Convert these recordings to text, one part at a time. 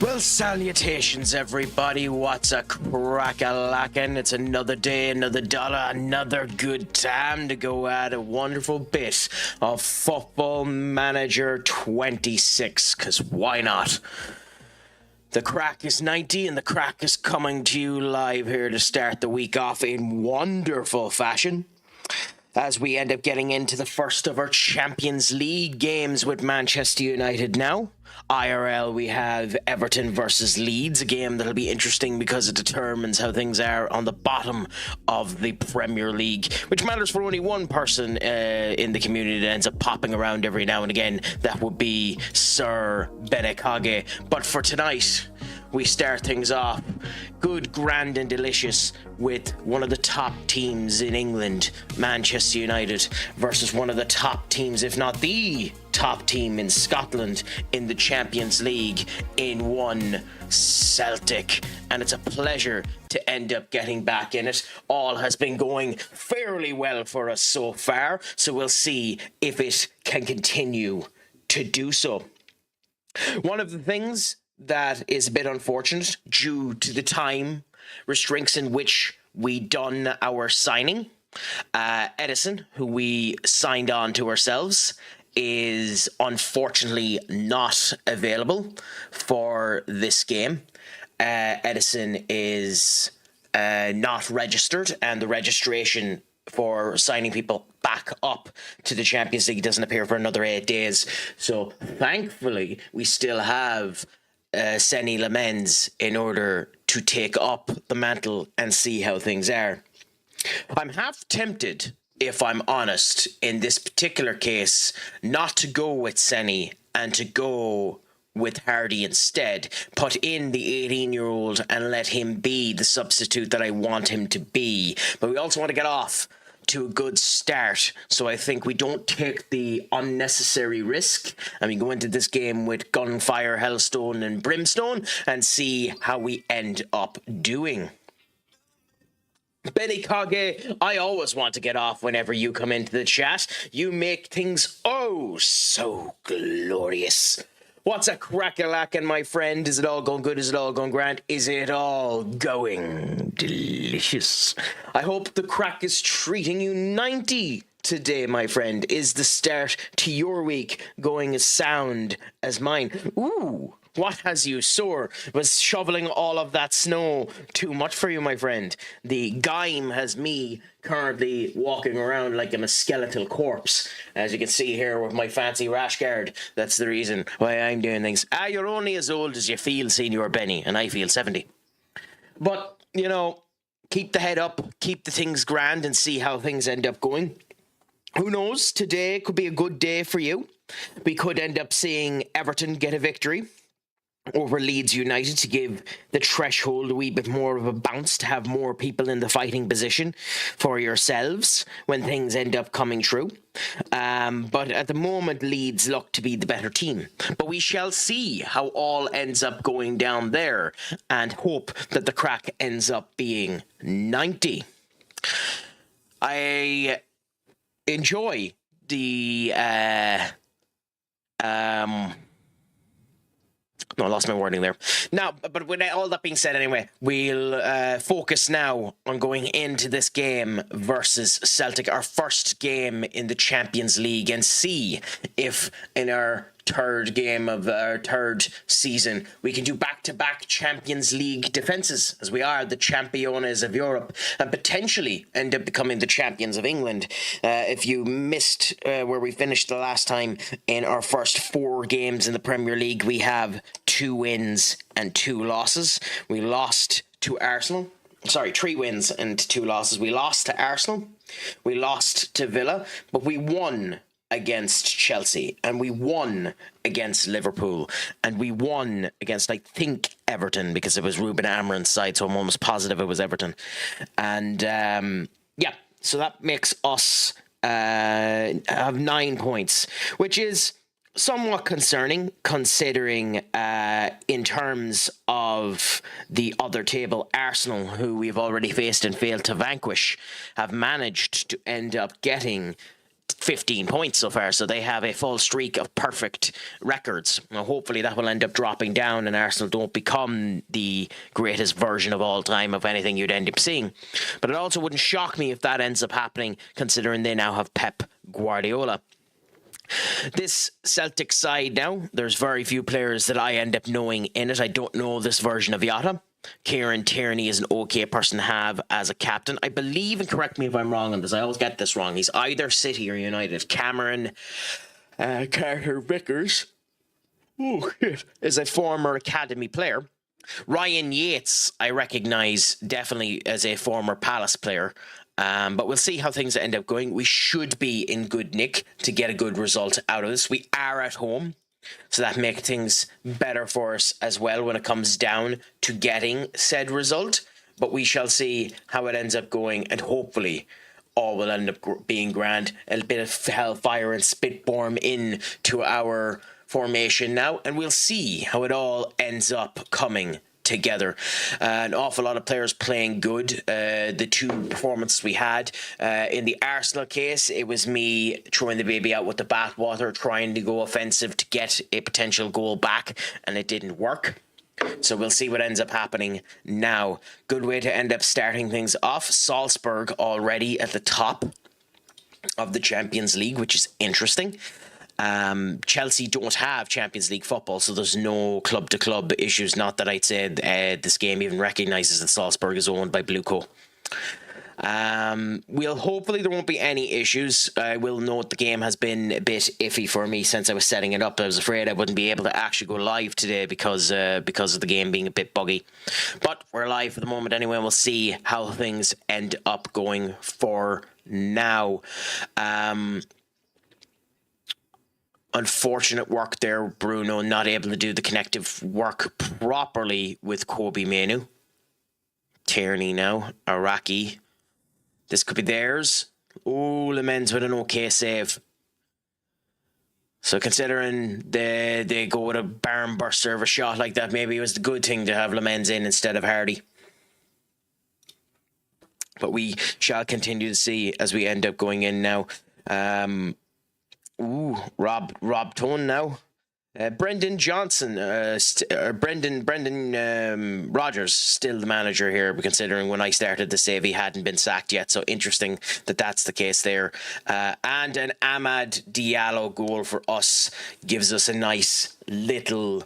Well, salutations, everybody. What's a crack-a-lackin'? It's another day, another dollar, another good time to go at a wonderful bit of Football Manager 26, because why not? The Craic is 90, and the Craic is coming to you live here to start the week off in wonderful fashion, as we end up getting into the first of our Champions League games with Manchester United now. IRL, we have Everton versus Leeds, a game that'll be interesting because it determines how things are on the bottom of the Premier League, which matters for only one person in the community that ends up popping around every now and again. That would be Sir Benekage. But for tonight, we start things off good, grand and delicious with one of the top teams in England, Manchester United, versus one of the top teams, if not the top team in Scotland in the Champions League in one, Celtic. And it's a pleasure to end up getting back in it. All has been going fairly well for us so far, so we'll see if it can continue to do so. One of the things that is a bit unfortunate due to the time restraints in which we done our signing. Edison, who we signed on to ourselves, is unfortunately not available for this game. Edison is not registered, and the registration for signing people back up to the Champions League doesn't appear for another 8 days. So thankfully, we still have Senny Lamens in order to take up the mantle and see how things are. I'm half tempted, if I'm honest, in this particular case, not to go with Senny and to go with Hardy instead. Put in the 18-year-old and let him be the substitute that I want him to be. But we also want to get off to a good start, so I think we don't take the unnecessary risk and we go into this game with gunfire, hellstone and brimstone and see how we end up doing. Benny Kage, I always want to get off whenever you come into the chat. You make things oh so glorious. What's a crack-a-lackin', my friend? Is it all going good? Is it all going grand? Is it all going delicious? I hope the Craic is treating you 90 today, my friend. Is the start to your week going as sound as mine? Ooh, what has you sore? Was shoveling all of that snow too much for you, my friend? The Gaim has me currently walking around like I'm a skeletal corpse, as you can see here with my fancy rash guard. That's the reason why I'm doing things. You're only as old as you feel, Senior Benny, and I feel 70. But, you know, keep the head up, keep the things grand, and see how things end up going. Who knows? Today could be a good day for you. We could end up seeing Everton get a victory over Leeds United to give the threshold a wee bit more of a bounce, to have more people in the fighting position for yourselves when things end up coming true. But at the moment, Leeds look to be the better team. But we shall see how all ends up going down there and hope that the Craic ends up being 90. I enjoy the No, I lost my wording there. Now, but with all that being said anyway, we'll focus now on going into this game versus Celtic, our first game in the Champions League, and see if in our third game of our third season we can do back-to-back Champions League defences, as we are the Championes of Europe, and potentially end up becoming the champions of England. If you missed where we finished the last time in our first 4 games in the Premier League, we have 2 wins and 2 losses. We lost to Arsenal. Sorry, 3 wins and 2 losses. We lost to Arsenal, we lost to Villa, but we won against Chelsea, and we won against Liverpool, and we won against, I think, Everton, because it was Ruben Amorim's side, so I'm almost positive it was Everton. And yeah, so that makes us have 9 points, which is somewhat concerning, considering in terms of the other table, Arsenal, who we've already faced and failed to vanquish, have managed to end up getting 15 points so far, so they have a full streak of perfect records. Now, hopefully that will end up dropping down and Arsenal don't become the greatest version of all time of anything you'd end up seeing. But it also wouldn't shock me if that ends up happening, considering they now have Pep Guardiola. This Celtic side now, there's very few players that I end up knowing in it. I don't know this version of Jota. Kieran Tierney is an okay person to have as a captain. I believe, and correct me if I'm wrong on this, I always get this wrong, he's either City or United. Cameron Carter-Vickers is a former academy player. Ryan Yates, I recognise definitely as a former Palace player. But we'll see how things end up going. We should be in good nick to get a good result out of this. We are at home, so that makes things better for us as well when it comes down to getting said result. But we shall see how it ends up going, and hopefully all will end up being grand. A bit of hellfire and spitborn into our formation now, and we'll see how it all ends up coming together. An awful lot of players playing good. The two performances we had in the Arsenal case, it was me throwing the baby out with the bathwater, trying to go offensive to get a potential goal back, and it didn't work. So we'll see what ends up happening now. Good way to end up starting things off. Salzburg already at the top of the Champions League, which is interesting. Chelsea don't have Champions League football, so there's no club-to-club issues. Not that I'd say this game even recognises that Salzburg is owned by Blueco. Hopefully there won't be any issues. I will note the game has been a bit iffy for me since I was setting it up. I was afraid I wouldn't be able to actually go live today because of the game being a bit buggy. But we're live for the moment anyway, and we'll see how things end up going for now. Unfortunate work there, Bruno, not able to do the connective work properly with Kobe Manu. Tierney now, Araki. This could be theirs. Oh, Lemens with an okay save. So considering they go with a barn burster of a shot like that, maybe it was the good thing to have Lemens in instead of Hardy. But we shall continue to see as we end up going in now. Rob Tone now. Brendan Johnson, Brendan Rodgers, still the manager here, considering when I started the save he hadn't been sacked yet, so interesting that that's the case there. And an Amad Diallo goal for us gives us a nice little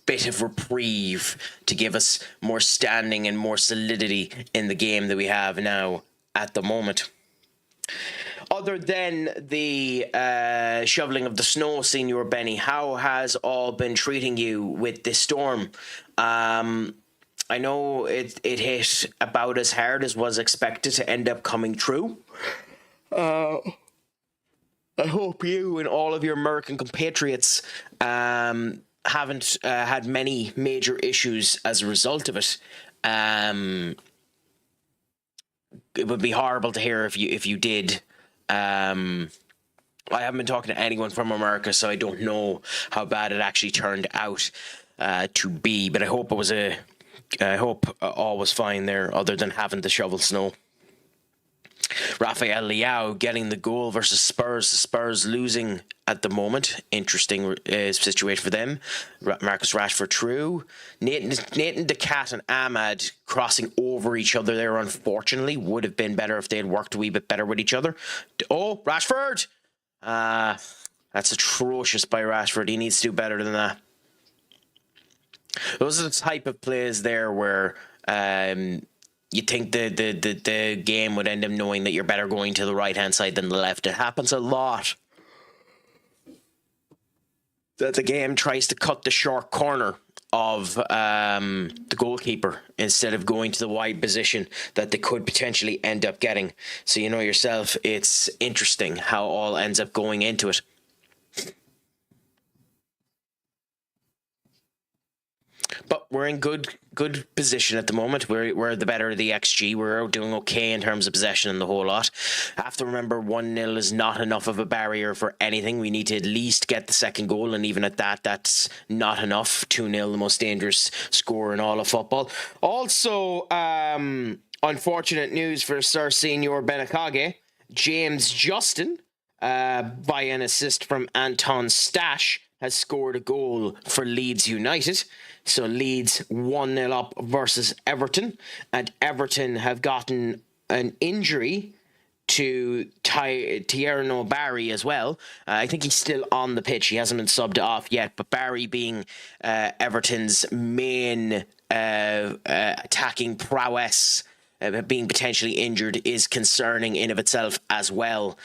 bit of reprieve to give us more standing and more solidity in the game that we have now at the moment. Other than the shoveling of the snow, Senior Benny, how has all been treating you with this storm? I know it hit about as hard as was expected to end up coming true. I hope you and all of your American compatriots haven't had many major issues as a result of it. It would be horrible to hear if you did. I haven't been talking to anyone from America, so I don't know how bad it actually turned out to be. But I hope all was fine there, other than having to shovel snow. Rafael Leao getting the goal versus Spurs. Spurs losing at the moment. Interesting situation for them. Marcus Rashford through. Nathan De Cat and Ahmad crossing over each other there, unfortunately. Would have been better if they had worked a wee bit better with each other. Oh, Rashford! That's atrocious by Rashford. He needs to do better than that. Those are the type of plays there where you think the game would end up knowing that you're better going to the right-hand side than the left. It happens a lot that the game tries to cut the short corner of the goalkeeper instead of going to the wide position that they could potentially end up getting. So you know yourself, it's interesting how all ends up going into it. But we're in good position at the moment. We're the better of the XG. We're doing okay in terms of possession and the whole lot. I have to remember 1-0 is not enough of a barrier for anything. We need to at least get the second goal, and even at that, that's not enough. 2-0, the most dangerous score in all of football. Also, unfortunate news for Sir Senior Benakage. James Justin by an assist from Anton Stash, has scored a goal for Leeds United. So Leeds 1-0 up versus Everton. And Everton have gotten an injury to Tierno Barry as well. I think he's still on the pitch. He hasn't been subbed off yet. But Barry, being Everton's main attacking prowess, being potentially injured, is concerning in of itself as well.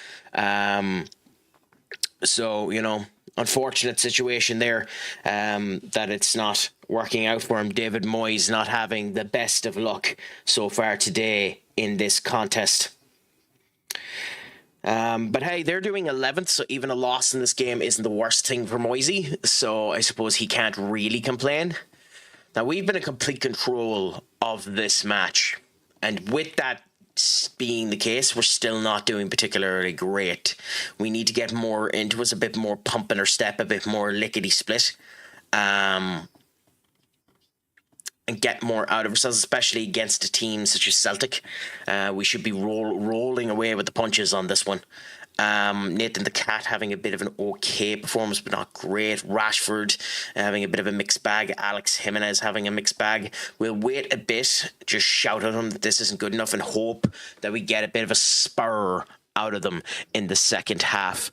So, you know, unfortunate situation there, that it's not working out for him. David Moyes not having the best of luck so far today in this contest. But hey, they're doing 11th, so even a loss in this game isn't the worst thing for Moisey. So I suppose he can't really complain. Now, we've been in complete control of this match. And with that being the case, we're still not doing particularly great. We need to get more into us, a bit more pump in our step, a bit more lickety-split. And get more out of ourselves, especially against a team such as Celtic. We should be rolling away with the punches on this one. Nathan the Cat having a bit of an okay performance, but not great. Rashford having a bit of a mixed bag. Alex Jimenez having a mixed bag. We'll wait a bit, just shout at them that this isn't good enough, and hope that we get a bit of a spur out of them in the second half.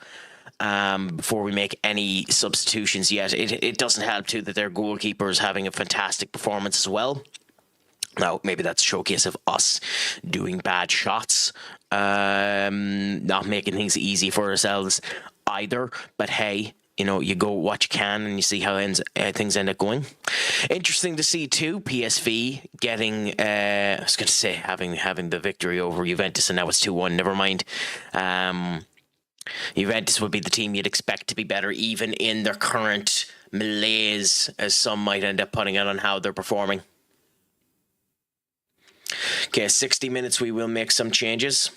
Before we make any substitutions yet. It doesn't help too that their goalkeeper is having a fantastic performance as well. Now, maybe that's a showcase of us doing bad shots, not making things easy for ourselves either. But hey, you know, you go what you can and you see how things end up going. Interesting to see too, PSV getting, I was going to say having the victory over Juventus, and now it's 2-1. Never mind. Juventus would be the team you'd expect to be better, even in their current malaise, as some might end up putting it on how they're performing. Okay, 60 minutes, we will make some changes.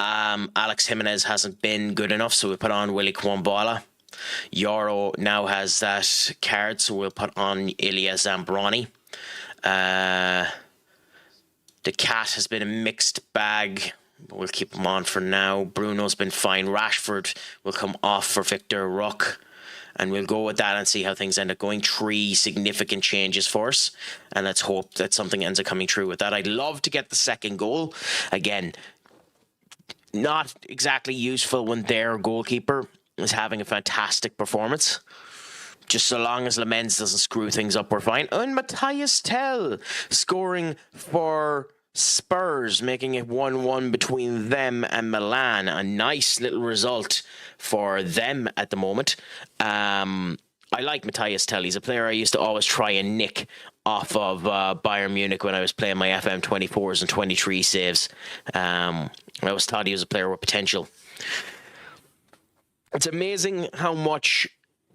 Alex Jimenez hasn't been good enough, so we put on Willy Kwambala. Yoro now has that card, so we'll put on Ilya Zambrani. The Cat has been a mixed bag. We'll keep him on for now. Bruno's been fine. Rashford will come off for Victor Ruck. And we'll go with that and see how things end up going. 3 significant changes for us. And let's hope that something ends up coming true with that. I'd love to get the second goal. Again, not exactly useful when their goalkeeper is having a fantastic performance. Just so long as Lamens doesn't screw things up, we're fine. And Matthias Tell scoring for Spurs, making it 1-1 between them and Milan. A nice little result for them at the moment. I like Matthias Tell. He's a player I used to always try and nick off of Bayern Munich when I was playing my FM24s and 23 saves. I always thought he was a player with potential. It's amazing how much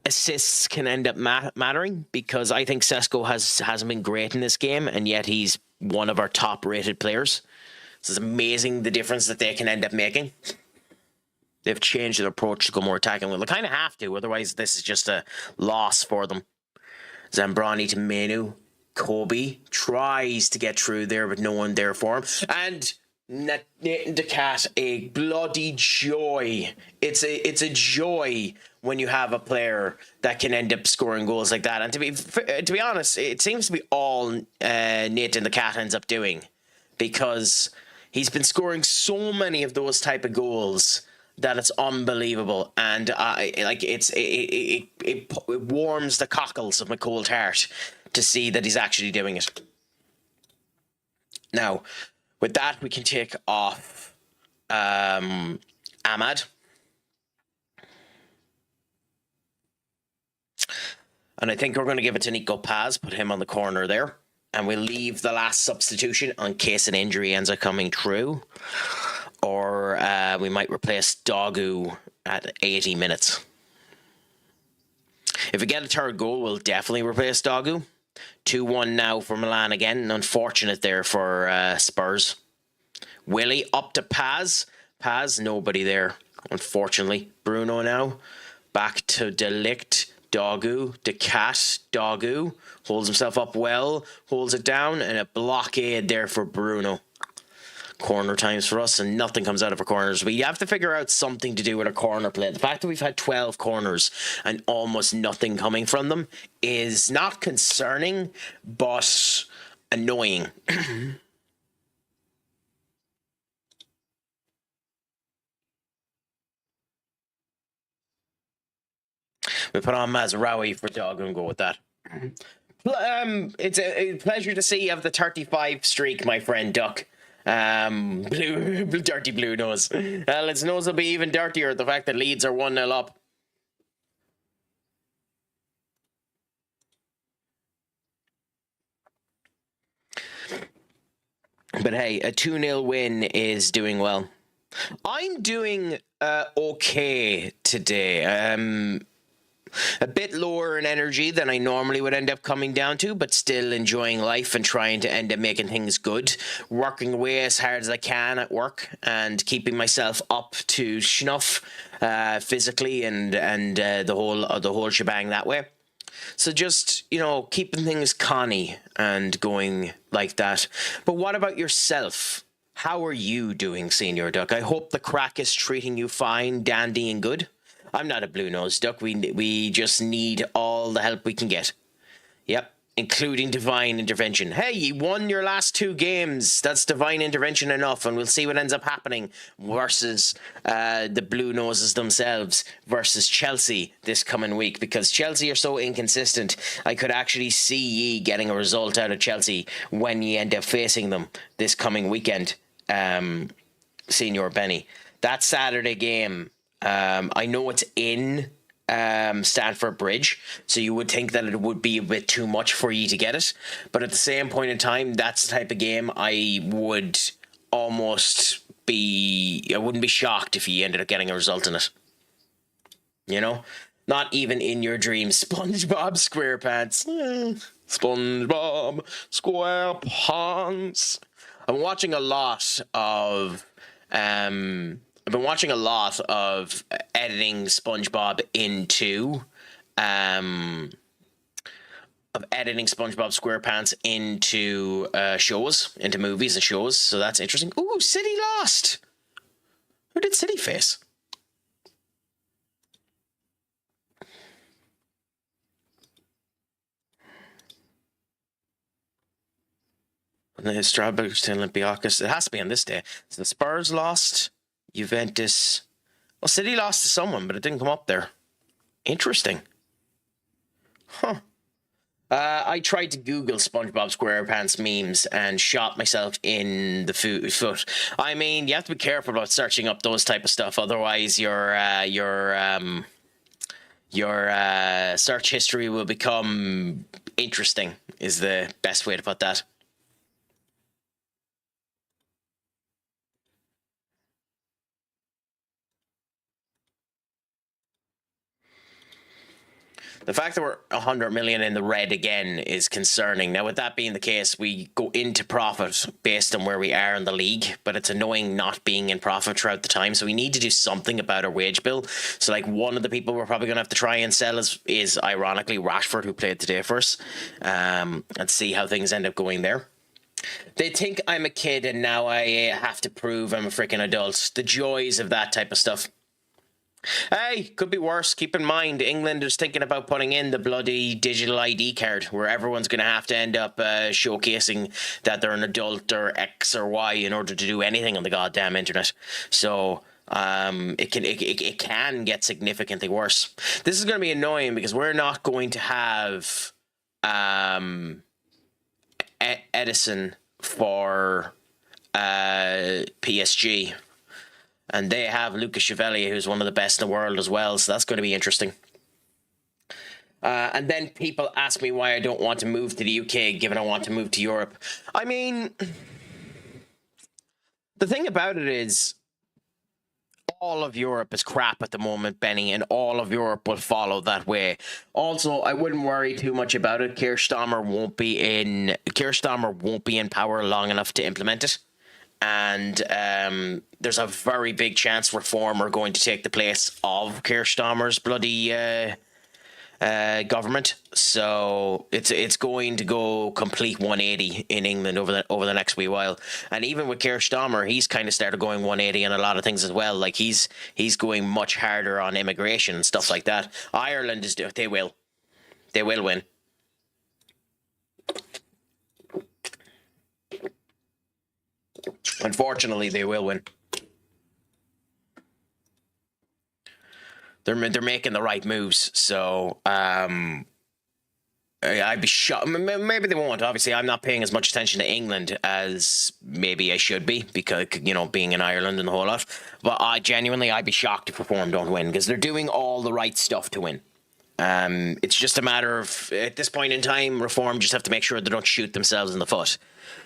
assists can end up mattering, because I think Sesko hasn't been great in this game, and yet he's one of our top rated players. So it's amazing the difference that they can end up making. They've changed their approach to go more attacking. Well, they kind of have to, otherwise this is just a loss for them. Zambrani to Menu. Kobe tries to get through there, but no one there for him. And Nathan the Cat, a bloody joy. It's a joy when you have a player that can end up scoring goals like that. And to be honest, it seems to be all Nathan the Cat ends up doing, because he's been scoring so many of those type of goals that it's unbelievable. And it warms the cockles of my cold heart to see that he's actually doing it. Now, with that, we can take off Ahmad. And I think we're going to give it to Nico Paz, put him on the corner there. And we'll leave the last substitution in case an injury ends up coming true. Or we might replace Dogu at 80 minutes. If we get a third goal, we'll definitely replace Dogu. 2-1 now for Milan again. Unfortunate there for Spurs. Willie up to Paz. Paz, nobody there, unfortunately. Bruno now. Back to De Ligt. Dogu. De Cat. Dogu. Holds himself up well. Holds it down. And a blockade there for Bruno. corner times for us, and nothing comes out of our corners. We have to figure out something to do with our corner play. The fact that we've had 12 corners and almost nothing coming from them is not concerning, but annoying. We put on Mazraoui for dog and go with that. It's a pleasure to see you have the 35 streak, my friend Duck. Dirty blue nose. Its nose will be even dirtier. The fact that Leeds are 1-0 up. But hey, a 2-0 win is doing well. I'm doing okay today. A bit lower in energy than I normally would end up coming down to, but still enjoying life and trying to end up making things good. Working away as hard as I can at work and keeping myself up to snuff physically and the whole shebang that way. So just, keeping things conny and going like that. But what about yourself? How are you doing, Senior Duck? I hope the crack is treating you fine, dandy and good. I'm not a blue-nosed duck. We just need all the help we can get. Yep, including divine intervention. Hey, you won your last 2 games. That's divine intervention enough, and we'll see what ends up happening versus the blue noses themselves versus Chelsea this coming week, because Chelsea are so inconsistent. I could actually see ye getting a result out of Chelsea when ye end up facing them this coming weekend, Senior Benny. That Saturday game, I know it's in Stamford Bridge, so you would think that it would be a bit too much for you to get it. But at the same point in time, that's the type of game I wouldn't be shocked if you ended up getting a result in it. Not even in your dreams. SpongeBob SquarePants. SpongeBob SquarePants. I've been watching a lot of editing SpongeBob into SquarePants into shows, into movies and shows. So that's interesting. Ooh, City lost. Who did City face? The Strawberry Olympiacos. It has to be on this day. So the Spurs lost. Juventus. Well, City lost to someone, but it didn't come up there. Interesting. Huh. I tried to Google SpongeBob SquarePants memes and shot myself in the foot. I mean, you have to be careful about searching up those type of stuff. Otherwise, your search history will become interesting, is the best way to put that. The fact that we're 100 million in the red again is concerning. Now, with that being the case, we go into profit based on where we are in the league, but it's annoying not being in profit throughout the time. So we need to do something about our wage bill. So, like, one of the people we're probably going to have to try and sell is ironically Rashford, who played today for us, and see how things end up going there. They think I'm a kid and now I have to prove I'm a freaking adult. The joys of that type of stuff. Hey, could be worse. Keep in mind, England is thinking about putting in the bloody digital ID card, where everyone's going to have to end up showcasing that they're an adult or X or Y in order to do anything on the goddamn internet. So it can get significantly worse. This is going to be annoying because we're not going to have Edison for PSG. And they have Lucas Chevalier, who's one of the best in the world as well. So that's going to be interesting. And then people ask me why I don't want to move to the UK, given I want to move to Europe. I mean, the thing about it is, all of Europe is crap at the moment, Benny, and all of Europe will follow that way. Also, I wouldn't worry too much about it. Keir Starmer won't be in power long enough to implement it. And there's a very big chance Reform are going to take the place of Keir Starmer's bloody government. So it's going to go complete 180 in England over the next wee while. And even with Keir Starmer, he's kind of started going 180 on a lot of things as well. Like he's going much harder on immigration and stuff like that. Ireland they will win. Unfortunately, they will win. They're making the right moves, so I'd be shocked. Maybe they won't. Obviously, I'm not paying as much attention to England as maybe I should be because, being in Ireland and the whole lot. But I'd be shocked if Reform don't win because they're doing all the right stuff to win. It's just a matter of, at this point in time, Reform just have to make sure they don't shoot themselves in the foot.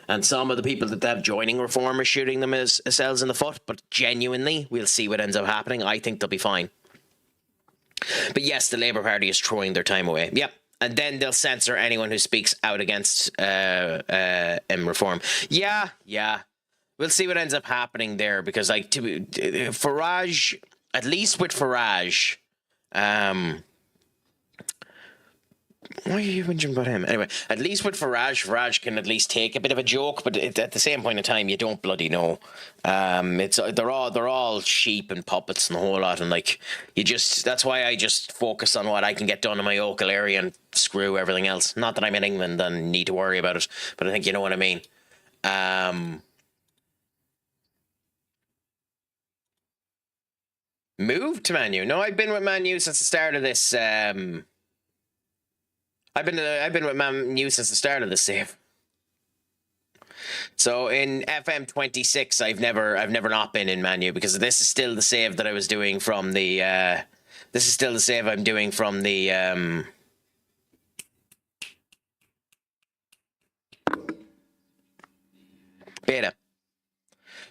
And some of the people that they have joining Reform are shooting themselves in the foot. But genuinely, we'll see what ends up happening. I think they'll be fine. But yes, the Labour Party is throwing their time away. Yep. And then they'll censor anyone who speaks out against Reform. Yeah. We'll see what ends up happening there because, like, Farage, at least with Farage, why are you whinging about him? Anyway, at least with Farage can at least take a bit of a joke, but at the same point in time, you don't bloody know. They're all sheep and puppets and the whole lot, and like that's why I just focus on what I can get done in my local area and screw everything else. Not that I'm in England and need to worry about it, but I think you know what I mean. Moved to Man U? No, I've been with Man U since the start of this. I've been with Man U since the start of the save. So in FM 26, I've never not been in Man U because this is still the save that I was doing from the. This is still the save I'm doing from the. Beta.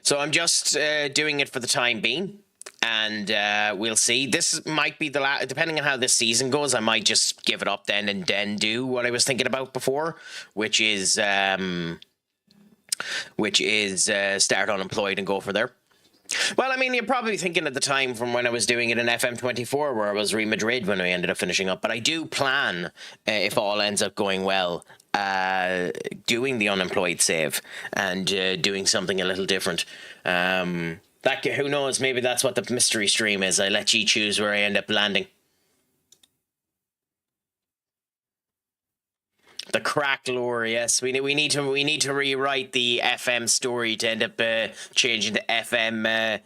So I'm just doing it for the time being. And we'll see. This might be the last, depending on how this season goes, I might just give it up then and do what I was thinking about before, which is start unemployed and go for there. Well, I mean, you're probably thinking at the time from when I was doing it in FM24 where I was Real Madrid when I ended up finishing up. But I do plan, if all ends up going well, doing the unemployed save and doing something a little different. Who knows? Maybe that's what the mystery stream is. I let you choose where I end up landing. The Craic lore, yes. We need to rewrite the FM story to end up changing the FM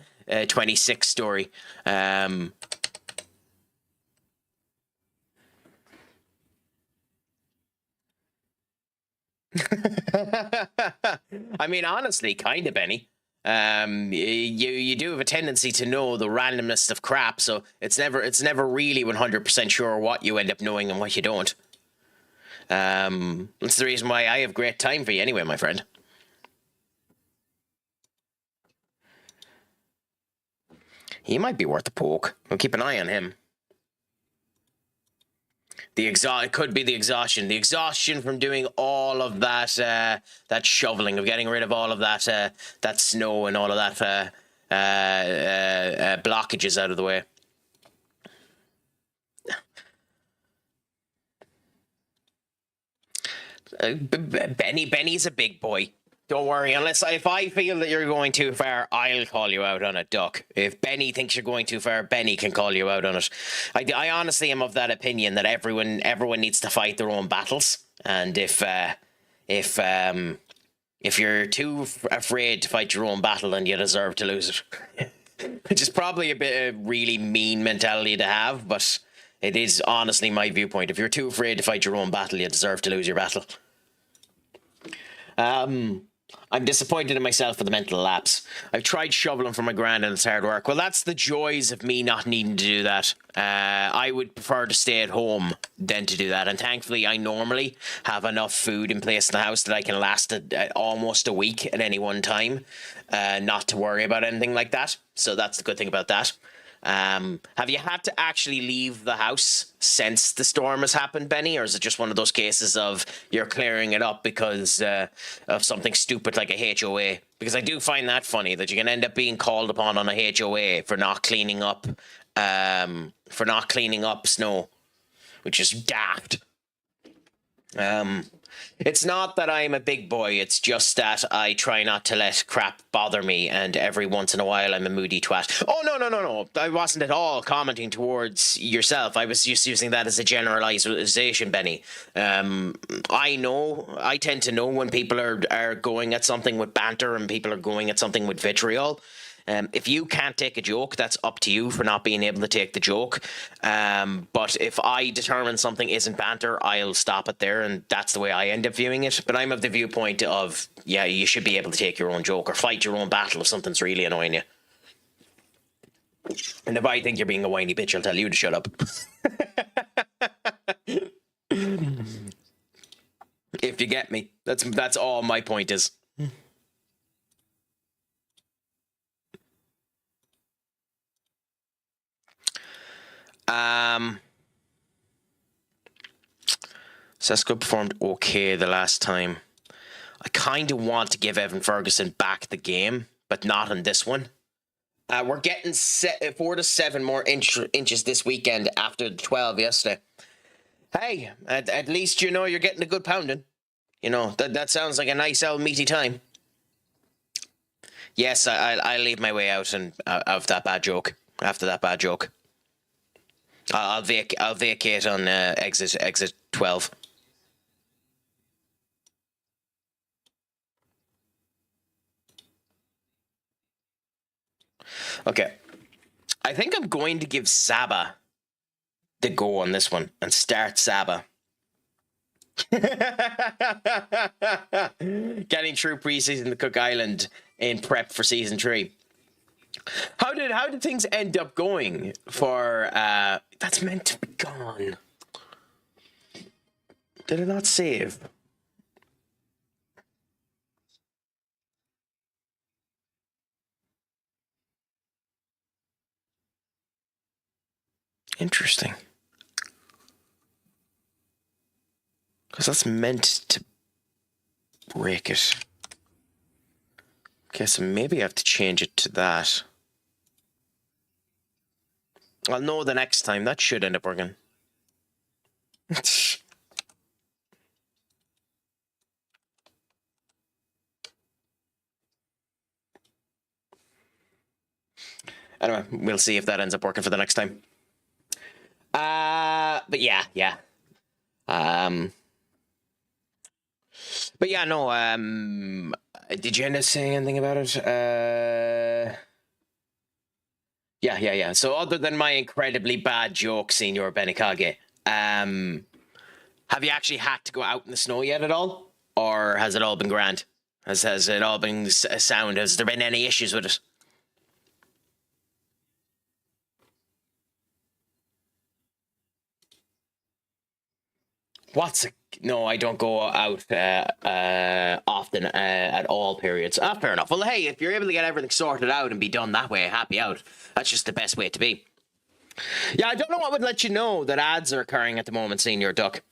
26 story. I mean, honestly, kind of, Benny. You do have a tendency to know the randomness of crap, so it's never really 100% sure what you end up knowing and what you don't. That's the reason why I have great time for you anyway, my friend. He might be worth a poke. We'll keep an eye on him. It could be the exhaustion from doing all of that that shoveling, of getting rid of all of that that snow and all of that blockages out of the way. Benny's a big boy. Don't worry, if I feel that you're going too far, I'll call you out on it, Duck. If Benny thinks you're going too far, Benny can call you out on it. I honestly am of that opinion that everyone needs to fight their own battles, and if you're too afraid to fight your own battle, then you deserve to lose it. Which is probably a bit of really mean mentality to have, but it is honestly my viewpoint. If you're too afraid to fight your own battle, you deserve to lose your battle. I'm disappointed in myself for the mental lapse. I've tried shoveling for my grand and it's hard work. Well, that's the joys of me not needing to do that. I would prefer to stay at home than to do that. And thankfully, I normally have enough food in place in the house that I can last almost a week at any one time, not to worry about anything like that. So that's the good thing about that. Have you had to actually leave the house since the storm has happened, Benny, or is it just one of those cases of you're clearing it up because of something stupid like a HOA? Because I do find that funny that you can end up being called upon on a HOA for not cleaning up snow which is daft. It's not that I'm a big boy, it's just that I try not to let crap bother me, and every once in a while I'm a moody twat. Oh, no. I wasn't at all commenting towards yourself. I was just using that as a generalization, Benny. I know, I tend to know when people are going at something with banter and people are going at something with vitriol. If you can't take a joke, that's up to you for not being able to take the joke. But if I determine something isn't banter, I'll stop it there, and that's the way I end up viewing it. But I'm of the viewpoint of, yeah, you should be able to take your own joke or fight your own battle if something's really annoying you. And if I think you're being a whiny bitch, I'll tell you to shut up. If you get me. That's all my point is. Sesko performed okay the last time. I kind of want to give Evan Ferguson back the game, but not on this one. We're getting 4 to 7 more inches this weekend after the 12 yesterday. Hey, at least you know you're getting a good pounding. You know, that sounds like a nice old meaty time. Yes, I'll leave my way out and of that bad joke. After that bad joke. I'll vacate on exit 12. Okay. I think I'm going to give Saba the go on this one and start Saba. Getting through preseason to Cook Island in prep for season 3. How did things end up going for that's meant to be gone? Did it not save? Interesting. Because that's meant to break it. Okay, so maybe I have to change it to that. I'll know the next time. That should end up working. Anyway, we'll see if that ends up working for the next time. But yeah. But yeah, no, did you end up saying anything about it? Yeah. So other than my incredibly bad joke, Senior Benikage, have you actually had to go out in the snow yet at all? Or has it all been grand? Has it all been sound? Has there been any issues with it? No, I don't go out often at all periods. Fair enough. Well, hey, if you're able to get everything sorted out and be done that way, happy out. That's just the best way to be. Yeah, I don't know what would let you know that ads are occurring at the moment, Senior Duck.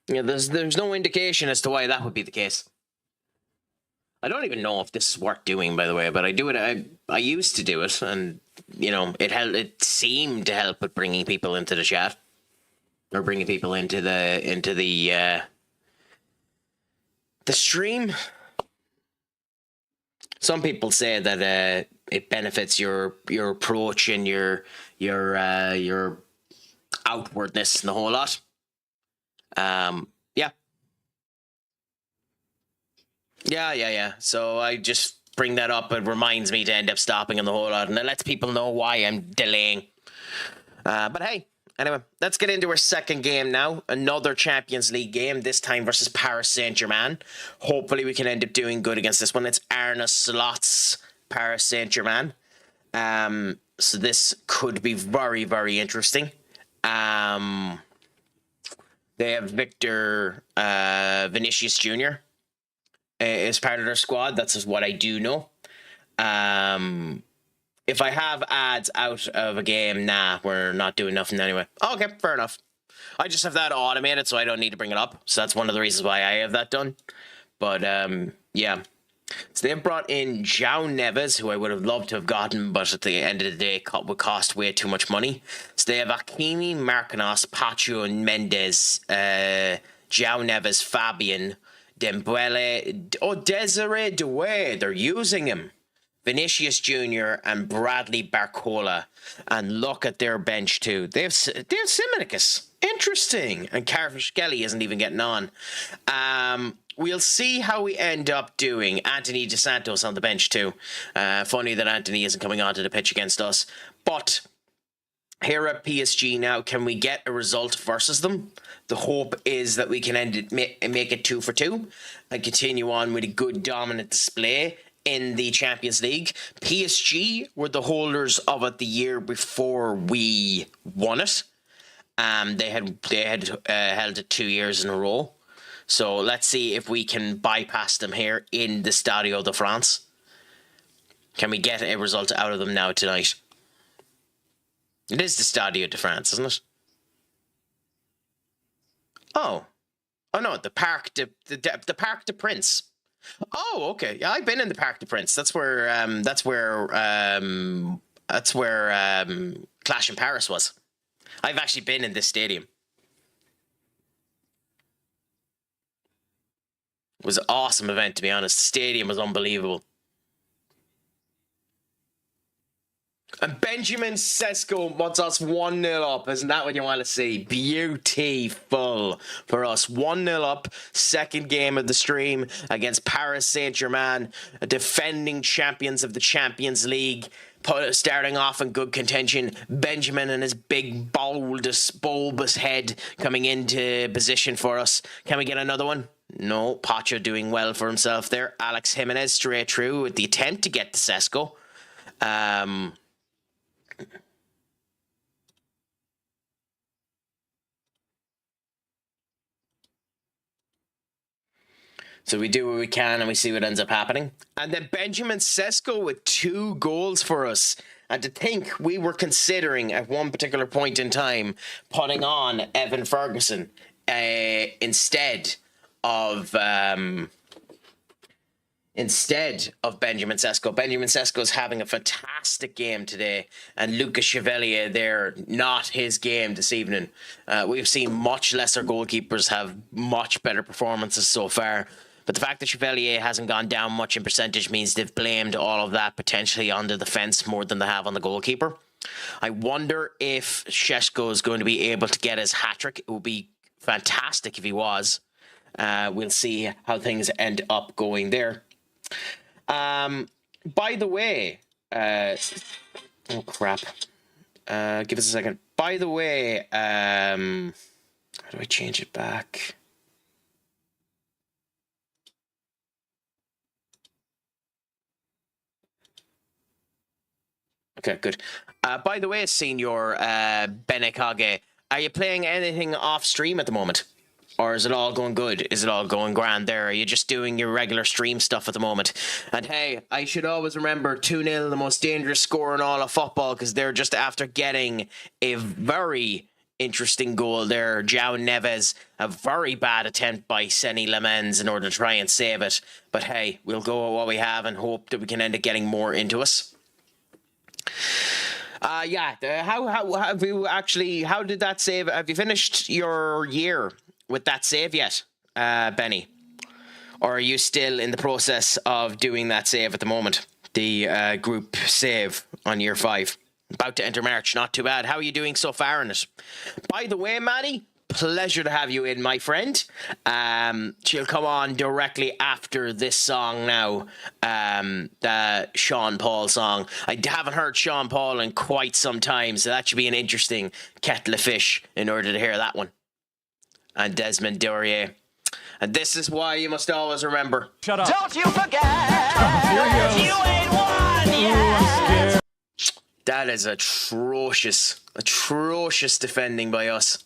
Yeah, there's no indication as to why that would be the case. I don't even know if this is worth doing, by the way, but I do it. I used to do it, and you know, it seemed to help with bringing people into the chat, or bringing people into the stream. Some people say that it benefits your approach and your outwardness and the whole lot. Yeah. So I just bring that up. It reminds me to end up stopping on the whole lot, and it lets people know why I'm delaying. But hey, anyway, let's get into our second game now. Another Champions League game, this time versus Paris Saint-Germain. Hopefully we can end up doing good against this one. It's Arne Slot's Paris Saint-Germain. So this could be very, very interesting. They have Victor Vinicius Jr. Is part of their squad. That's what I do know. If I have ads out of a game, we're not doing nothing anyway. Okay, fair enough. I just have that automated, so I don't need to bring it up. So that's one of the reasons why I have that done. But yeah. So they've brought in João Neves, who I would have loved to have gotten, but at the end of the day, would cost way too much money. So they have Hakimi, Marquinhos, Pacho, and Mendes, João Neves, Fabian, Dembele, Desiree Doué. They're using him. Vinicius Jr. and Bradley Barcola. And look at their bench too. They have Siminicus. Interesting. And Kelly isn't even getting on. We'll see how we end up doing. Anthony Dos Santos on the bench too. Funny that Anthony isn't coming onto the pitch against us. But here at PSG now, can we get a result versus them? The hope is that we can make it 2-2 and continue on with a good dominant display in the Champions League. PSG were the holders of it the year before we won it. They had held it 2 years in a row. So let's see if we can bypass them here in the Stadio de France. Can we get a result out of them now tonight? It is the Stadio de France, isn't it? Oh no, the Parc de Prince. Oh, okay. Yeah, I've been in the Parc de Prince. That's where Clash in Paris was. I've actually been in this stadium. It was an awesome event, to be honest. The stadium was unbelievable. And Benjamin Sesko wants us 1-0 up. Isn't that what you want to see? Beautiful for us. 1-0 up. Second game of the stream against Paris Saint-Germain, defending champions of the Champions League. Starting off in good contention. Benjamin and his big bulbous head coming into position for us. Can we get another one? No. Pacho doing well for himself there. Alex Jimenez straight through with the attempt to get to Sesko. So we do what we can and we see what ends up happening. And then Benjamin Sesko with 2 goals for us. And to think we were considering at one particular point in time putting on Evan Ferguson instead of Benjamin Sesko. Benjamin Sesko's having a fantastic game today, and Lucas Chevalier there, not his game this evening. We've seen much lesser goalkeepers have much better performances so far, but the fact that Chevalier hasn't gone down much in percentage means they've blamed all of that potentially on the defence more than they have on the goalkeeper. I wonder if Sesko is going to be able to get his hat-trick. It would be fantastic if he was. We'll see how things end up going there. By the way, oh crap. Give us a second. By the way, how do I change it back? Okay, good. By the way, Senior Benekage, are you playing anything off stream at the moment? Or is it all going good? Is it all going grand there? Are you just doing your regular stream stuff at the moment? And hey, I should always remember 2-0, the most dangerous score in all of football, because they're just after getting a very interesting goal there. João Neves, a very bad attempt by Seny Lamens in order to try and save it. But hey, we'll go with what we have and hope that we can end up getting more into us. How have you actually, how did that save? Have you finished your year with that save yet, Benny? Or are you still in the process of doing that save at the moment? The group save on year 5. About to enter March, not too bad. How are you doing so far in it? By the way, Manny, pleasure to have you in, my friend. She'll come on directly after this song now, the Sean Paul song. I haven't heard Sean Paul in quite some time, so that should be an interesting kettle of fish in order to hear that one. And Desmond Dorier. And this is why you must always remember. Shut up. Don't you forget, you ain't won yet. That is atrocious defending by us.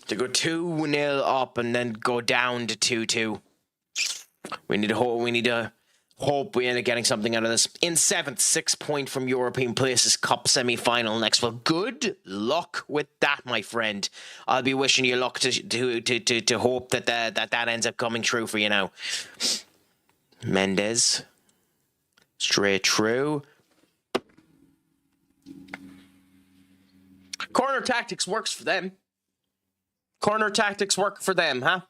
To go 2-0 up and then go down to 2-2. We need to Hope we end up getting something out of this. In 7th, 6 point from European places, Cup semi-final next. Well, good luck with that, my friend. I'll be wishing you luck to hope that ends up coming true for you now. Mendes, straight through. Corner tactics works for them. Corner tactics work for them, huh?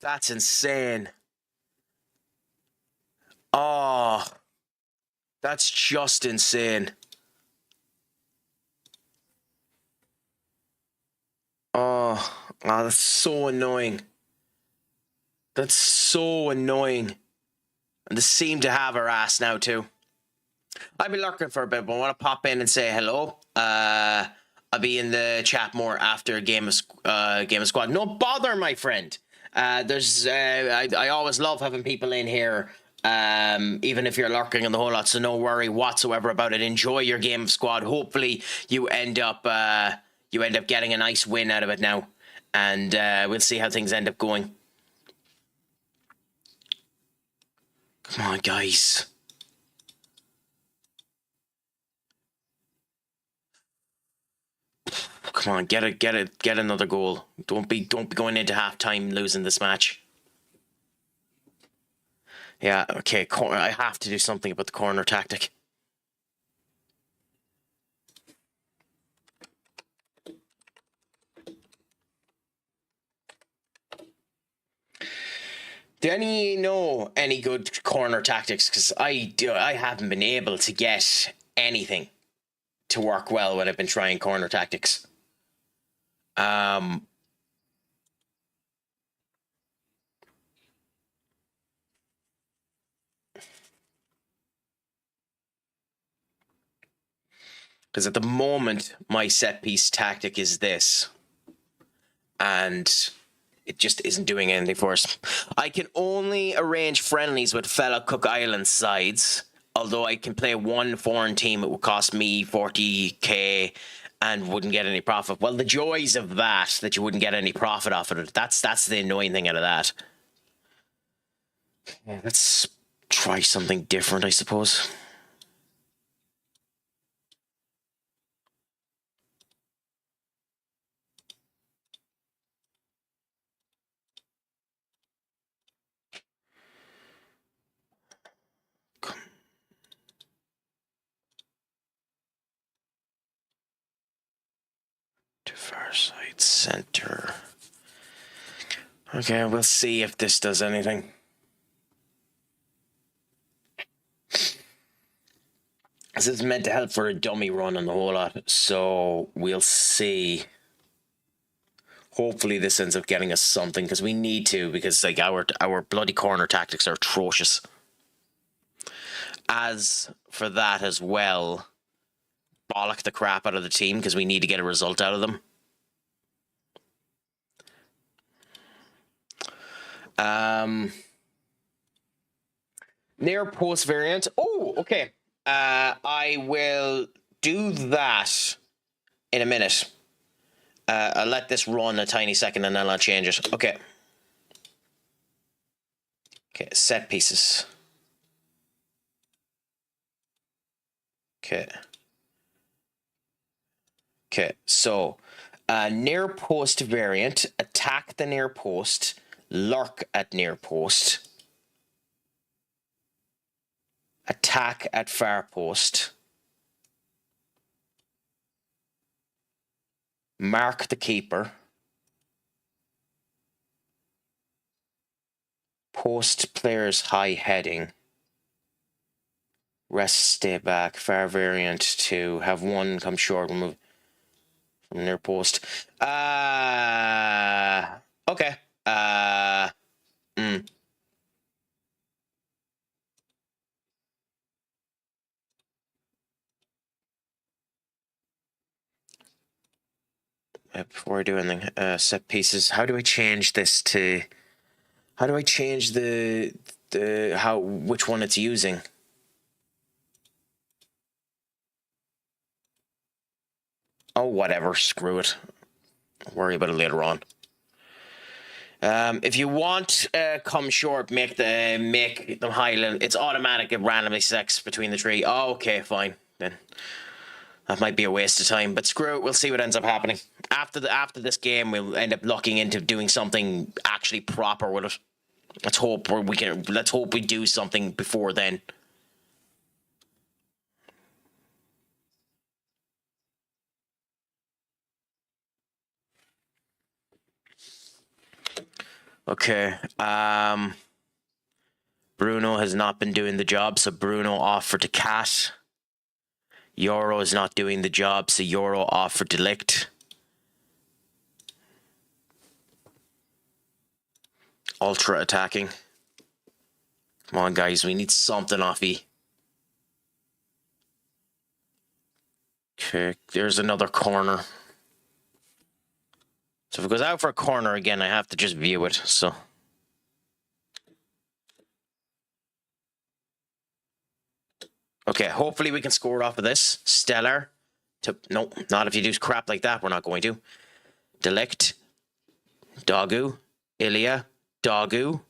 That's insane. Oh, that's just insane. Oh, that's so annoying. That's so annoying. And they seem to have her ass now, too. I've been lurking for a bit, but I want to pop in and say hello. I'll be in the chat more after Game of Squad. No bother, my friend. I always love having people in here. Even if you're lurking and the whole lot, so no worry whatsoever about it. Enjoy your Game of Squad. Hopefully you end up getting a nice win out of it now, and we'll see how things end up going. Come on, guys. Come on, get another goal. Don't be going into halftime losing this match. Yeah, okay, I have to do something about the corner tactic. Do any know any good corner tactics? Because I haven't been able to get anything to work well when I've been trying corner tactics. Because at the moment, my set piece tactic is this. And it just isn't doing anything for us. I can only arrange friendlies with fellow Cook Islands sides. Although I can play one foreign team, it would cost me 40k and wouldn't get any profit. Well, the joys of that you wouldn't get any profit off of it. That's the annoying thing out of that. Yeah, let's try something different, I suppose. To far side center. Okay, we'll see if this does anything. This is meant to help for a dummy run on the whole lot, so we'll see. Hopefully this ends up getting us something, because we need to, because like our bloody corner tactics are atrocious. As for that as well, bollock the crap out of the team, because we need to get a result out of them. Near post variant. Oh, okay. I will do that in a minute. I'll let this run a tiny second and then I'll change it. Okay. Okay, set pieces. Okay. Okay, so near post variant, attack the near post, lurk at near post, attack at far post, mark the keeper, post players high heading, rest stay back, far variant to have one come short, remove from near post. Okay. Before I do anything, set pieces. How do I change this to? How do I change which one it's using? Oh, whatever. Screw it. I'll worry about it later on. If you want come short, make them Highland. It's automatic. It randomly selects between the three. Oh, okay, fine. Then that might be a waste of time. But screw it. We'll see what ends up happening. After this game, we'll end up looking into doing something actually proper with it. Let's hope we do something before then. Okay. Bruno has not been doing the job, so Bruno offered to Cat. Euro is not doing the job, so Euro offered to Licht. Ultra attacking. Come on, guys, we need something off E. Okay, there's another corner. So if it goes out for a corner again, I have to just view it, so. Okay, hopefully we can score off of this. Stellar. No, not if you do crap like that, we're not going to. Delict. Dogu. Ilya. Dogu.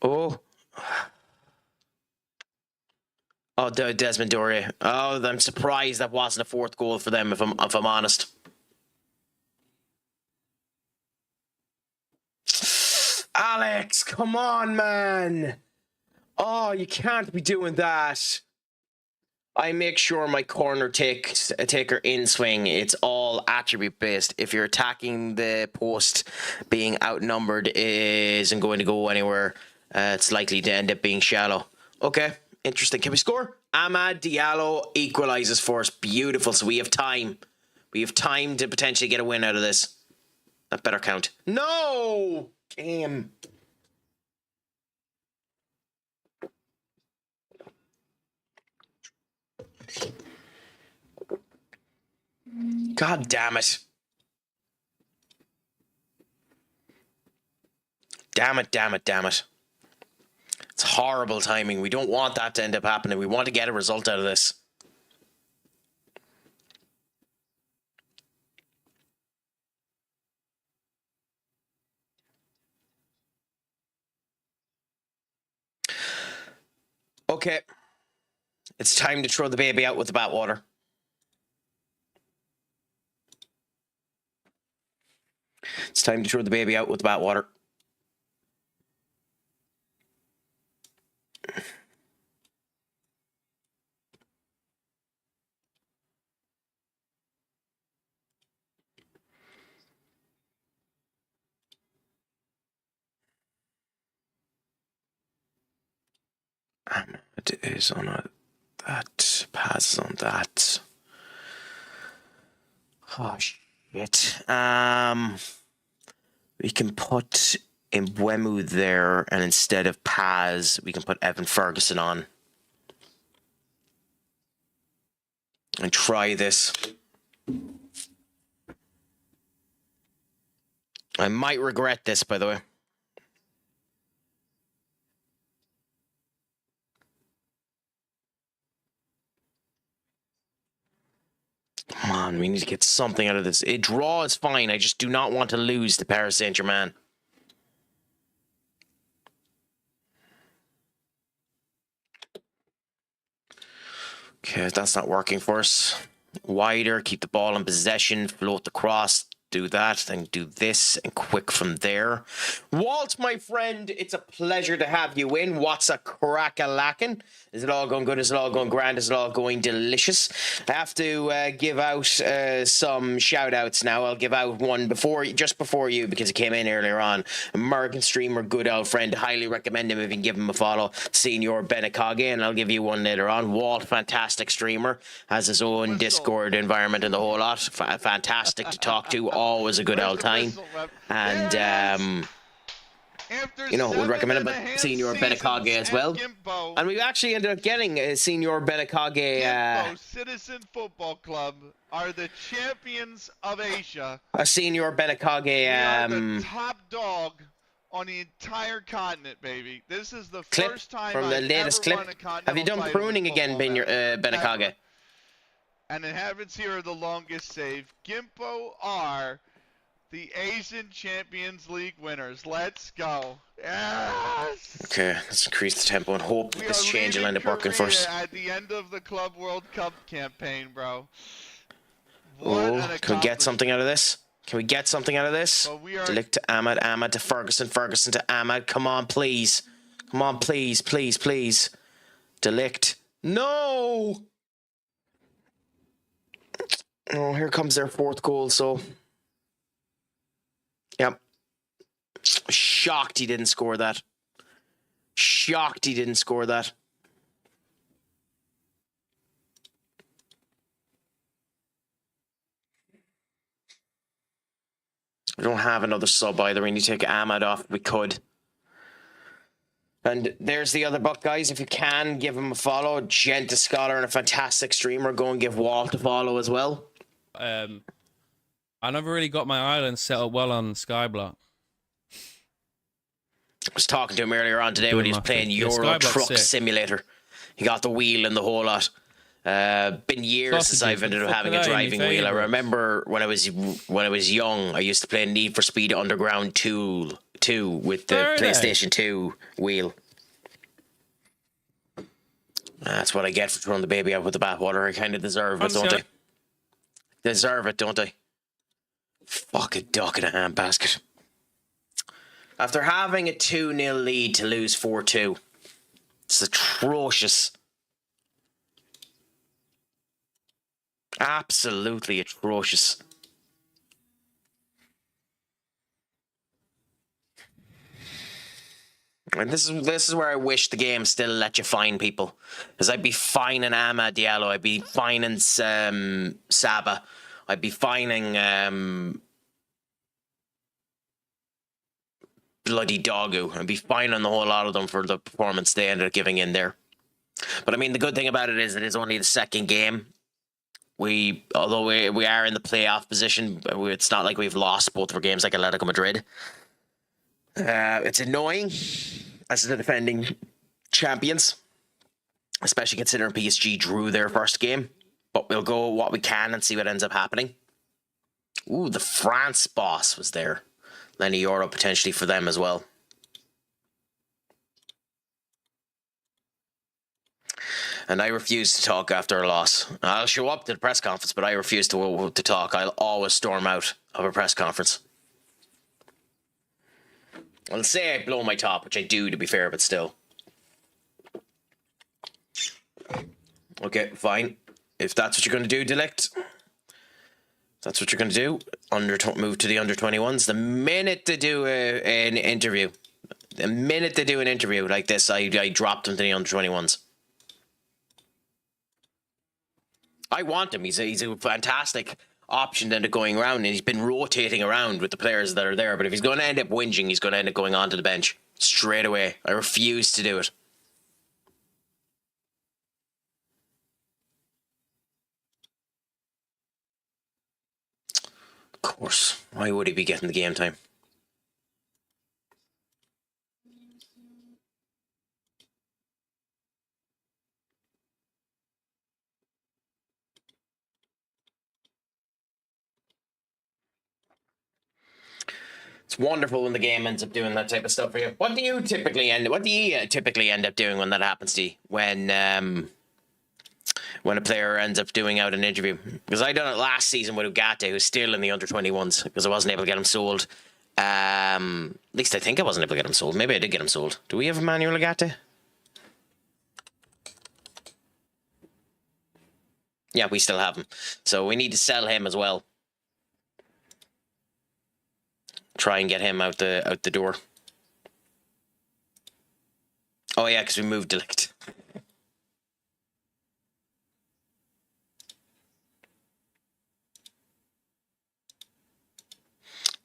Oh, Desmond Doria. Oh, I'm surprised that wasn't a fourth goal for them, if I'm honest. Alex, come on, man. Oh, you can't be doing that. I make sure my corner taker in swing, it's all attribute based. If you're attacking the post, being outnumbered isn't going to go anywhere. It's likely to end up being shallow. Okay, interesting. Can we score? Amad Diallo equalizes for us. Beautiful. So we have time. We have time to potentially get a win out of this. That better count. No! Damn. God damn it. Damn it, damn it, damn it. It's horrible timing. We don't want that to end up happening. We want to get a result out of this. Okay. It's time to throw the baby out with the bathwater. It's time to throw the baby out with the bathwater. It is on that. Passes on that. Oh, shit. We can put Mbwemu there, and instead of Paz, we can put Evan Ferguson on. And try this. I might regret this, by the way. Come on, we need to get something out of this. A draw is fine. I just do not want to lose to Paris Saint-Germain. Okay, that's not working for us. Wider, keep the ball in possession, float the cross, do that, then do this, and quick from there. Walt, my friend, it's a pleasure to have you in. What's a crack-a-lackin'? Is it all going good? Is it all going grand? Is it all going delicious? I have to give out some shout-outs now. I'll give out one just before you, because it came in earlier on. American streamer, good old friend. Highly recommend him if you can give him a follow. Senior Benekage, and I'll give you one later on. Walt, fantastic streamer. Has his own Discord environment and the whole lot. Fantastic to talk to. Always a good old time. And you know, would recommend him, but Senior Benekage as well. And we actually ended up getting a Senior Benekage. Citizen Football Club are the champions of Asia. A Senior Benekage. We are the top dog on the entire continent, baby. This is the first time from the latest clip. Have you done pruning again, The Asian Champions League winners. Let's go. Yes! Okay, let's increase the tempo and hope that We this are change will leaving end up working for Korea us. at the end of the Club World Cup campaign, bro. What Oh, an can we get accomplishment. something out of this? Can we get something out of this? But we are... Delict to Ahmad, Ahmad to Ferguson, Ferguson to Ahmad. Come on, please. Come on, please, please, please. Delict. No! Oh, here comes their fourth goal, so... Yep. Shocked he didn't score that. Shocked he didn't score that. We don't have another sub either. We need to take Ahmad off if we could. And there's the other buck, guys. If you can, give him a follow. Gent, a scholar and a fantastic streamer. Go and give Walt a follow as well. I never really got my island set up well on Skyblock. I was talking to him earlier on today when he was playing Euro Truck Simulator. He got the wheel and the whole lot. Been years since I've ended up having a driving wheel. I remember when I was young, I used to play Need for Speed Underground 2 with the PlayStation 2 wheel. That's what I get for throwing the baby out with the bathwater. I kind of deserve it, don't I? Deserve it, don't I? Fucking duck in a handbasket. After having a 2-0 lead to lose 4-2. It's atrocious. Absolutely atrocious. And this is where I wish the game still let you fine people. Because I'd be fining Ahmad Diallo, I'd be fining Saba, I'd be fining bloody Dogu. I'd be fining the whole lot of them for the performance they ended up giving in there. But I mean, the good thing about it is only the second game. Although we are in the playoff position, it's not like we've lost both of our games like Atletico Madrid. It's annoying as the defending champions, especially considering PSG drew their first game. But we'll go what we can and see what ends up happening. Ooh, the France boss was there. Lenny Euro potentially for them as well. And I refuse to talk after a loss. I'll show up to the press conference, but I refuse to talk. I'll always storm out of a press conference. I'll say I blow my top, which I do, to be fair, but still. Okay, fine. If that's what you're going to do, Delict. That's what you're going to do. Move to the under-21s. The minute they do an interview, like this, I dropped him to the under-21s. I want him. He's a fantastic option to end up going around, and he's been rotating around with the players that are there. But if he's going to end up whinging, he's going to end up going onto the bench straight away. I refuse to do it. Of course. Why would he be getting the game time? It's wonderful when the game ends up doing that type of stuff for you. What do you typically end up doing when that happens to you? When a player ends up doing out an interview? Because I done it last season with Ugarte, who's still in the under-21s, because I wasn't able to get him sold. At least I think I wasn't able to get him sold. Maybe I did get him sold. Do we have Emmanuel Ugarte? Yeah, we still have him. So we need to sell him as well. Try and get him out the door. Oh yeah, because we moved Delict.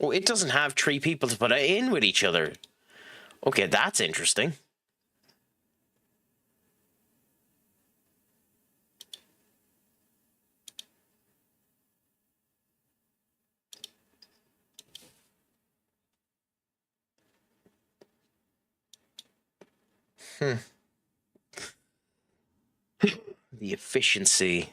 Oh, it doesn't have 3 people to put in with each other. Okay, that's interesting. The efficiency.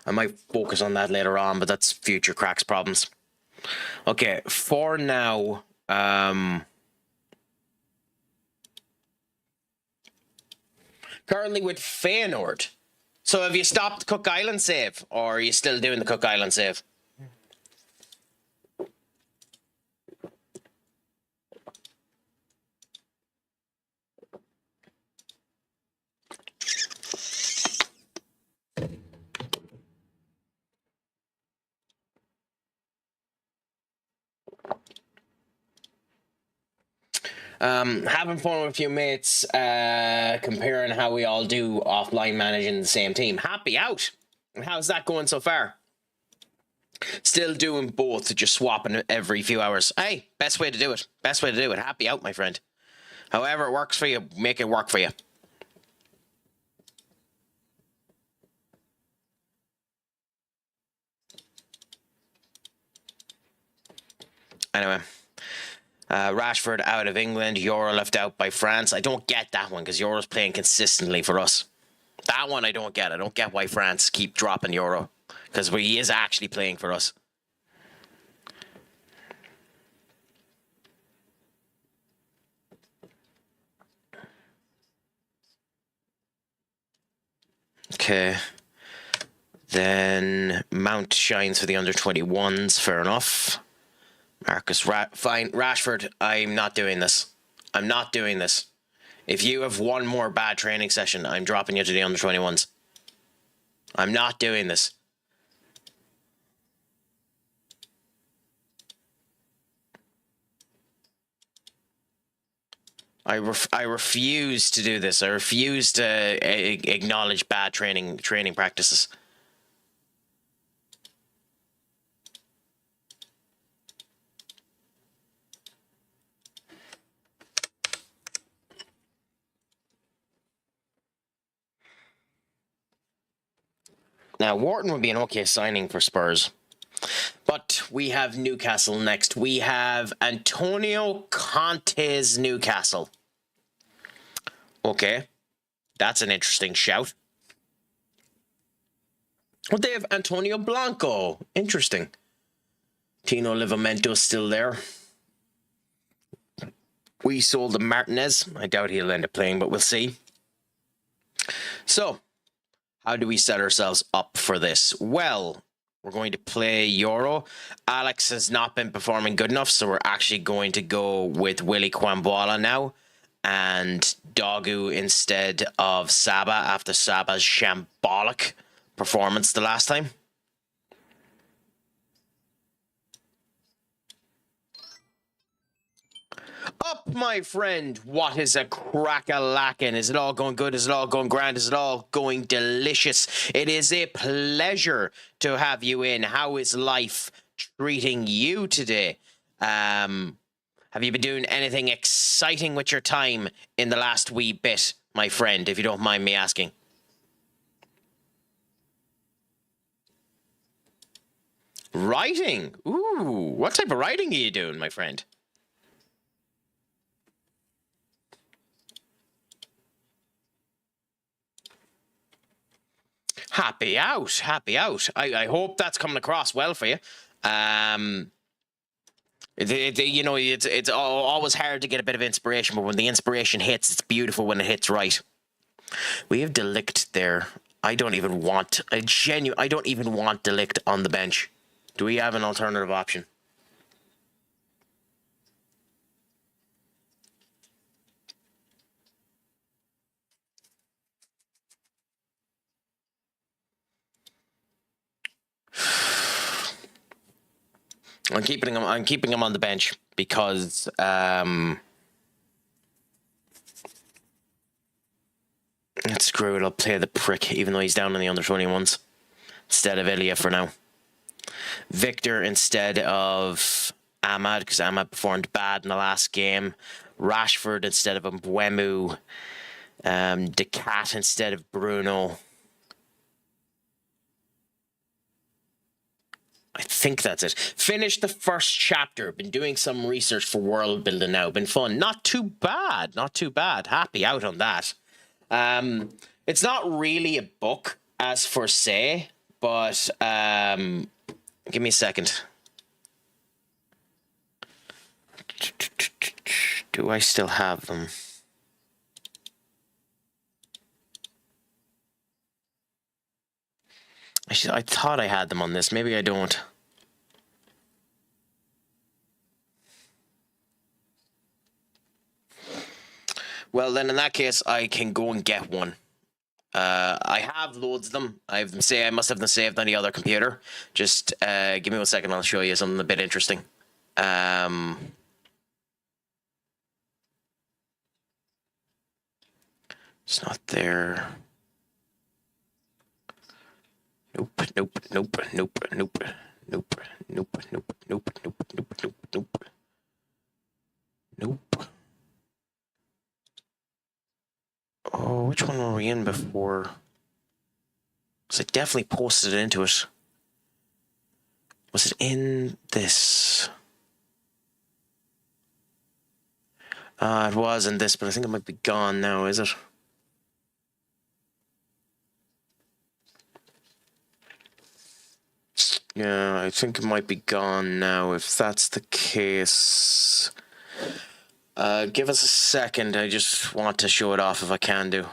I might focus on that later on, but that's future Craic's problems. Okay, for now, currently with Feyenoord. So have you stopped Cook Island save, or are you still doing the Cook Island save? Having fun with a few mates, comparing how we all do offline managing the same team. Happy out. How's that going so far? Still doing both, just swapping every few hours. Hey, best way to do it. Best way to do it. Happy out, my friend. However it works for you, make it work for you. Anyway. Rashford out of England. Euro left out by France. I don't get that one because Euro's playing consistently for us. That one I don't get. I don't get why France keep dropping Euro because he is actually playing for us. Okay. Then Mount shines for the under-21s. Fair enough. Marcus, fine. Rashford, I'm not doing this. I'm not doing this. If you have one more bad training session, I'm dropping you to the under-21s. I'm not doing this. I refuse to do this. I refuse to acknowledge bad training practices. Now, Wharton would be an okay signing for Spurs. But we have Newcastle next. We have Antonio Conte's Newcastle. Okay. That's an interesting shout. Well, they have Antonio Blanco. Interesting. Tino Livamento's still there. We sold him Martinez. I doubt he'll end up playing, but we'll see. So, how do we set ourselves up for this? Well, we're going to play Euro. Alex has not been performing good enough, so we're actually going to go with Willy Kwambwala now and Dogu instead of Saba after Saba's shambolic performance the last time. Up, my friend. What is a crack-a-lackin'? Is it all going good? Is it all going grand? Is it all going delicious? It is a pleasure to have you in. How is life treating you today? Have you been doing anything exciting with your time in the last wee bit, my friend, if you don't mind me asking? Writing? Ooh, what type of writing are you doing, my friend? Happy out, happy out. I hope that's coming across well for you. You know, it's always hard to get a bit of inspiration, but when the inspiration hits, it's beautiful when it hits right. We have Delict there. I don't even want Delict on the bench. Do we have an alternative option? I'm keeping him on the bench because screw it, I'll play the prick even though he's down in the under-21s instead of Ilya for now. Victor instead of Ahmad because Ahmad performed bad in the last game. Rashford instead of Mbeumo. Decat instead of Bruno. I think that's it. Finished the first chapter. Been doing some research for world building now. Been fun. Not too bad. Not too bad. Happy out on that. It's not really a book as for say, but give me a second. Do I still have them? I thought I had them on this. Maybe I don't. Well, then in that case, I can go and get one. I have loads of them. I must have them saved on the other computer. Just give me 1 second. I'll show you something a bit interesting. It's not there. Nope, nope, nope, nope, nope, nope, nope, nope, nope, nope, nope, nope, nope. Oh, which one were we in before? Because I definitely posted it into it. Was it in this? It was in this, but I think it might be gone now, is it? Yeah, I think it might be gone now. If that's the case, give us a second. I just want to show it off if I can do.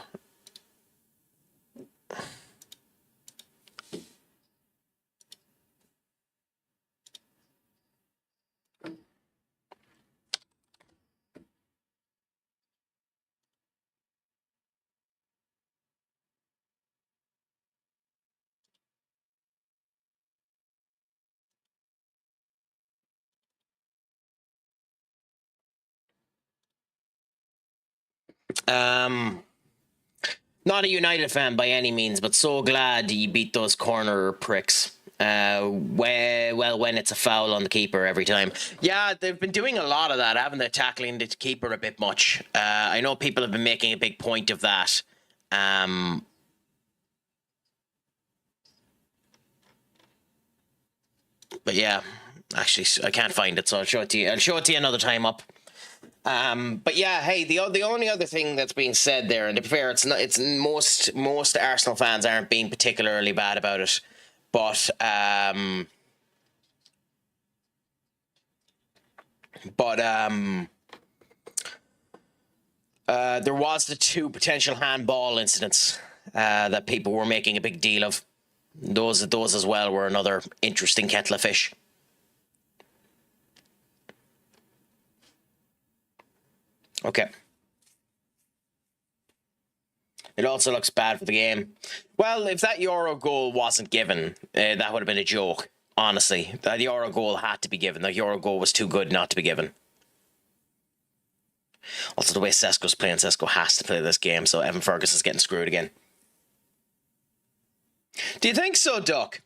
Not a United fan by any means, but so glad you beat those corner pricks. When it's a foul on the keeper every time. Yeah, they've been doing a lot of that, haven't they? Tackling the keeper a bit much. I know people have been making a big point of that. But yeah, actually, I can't find it, so I'll show it to you. I'll show it to you another time up. But yeah, hey, the only other thing that's being said there, and to be fair, most Arsenal fans aren't being particularly bad about it, but there was the 2 potential handball incidents that people were making a big deal of. Those as well were another interesting kettle of fish. Okay. It also looks bad for the game. Well, if that Euro goal wasn't given, that would have been a joke. Honestly, that Euro goal had to be given. The Euro goal was too good not to be given. Also, the way Sesko's playing, Sesko has to play this game, so Evan Ferguson's getting screwed again. Do you think so, Duck?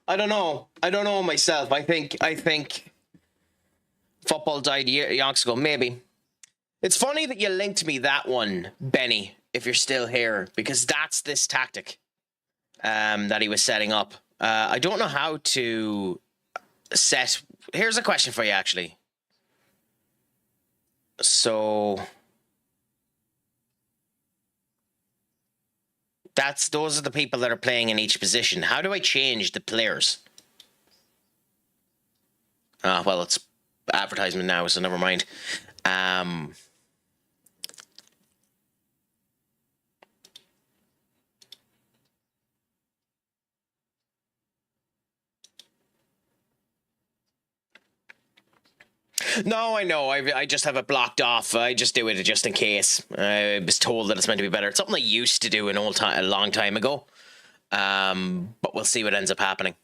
I don't know. I don't know myself. I think football died yonks ago. Maybe. It's funny that you linked me that one, Benny, if you're still here, because that's this tactic that he was setting up. I don't know how to set... Here's a question for you, actually. So... Those are the people that are playing in each position. How do I change the players? Well, it's advertisement now, so never mind. No, I know. I just have it blocked off. I just do it just in case. I was told that it's meant to be better. It's something I used to do a long time ago. But we'll see what ends up happening.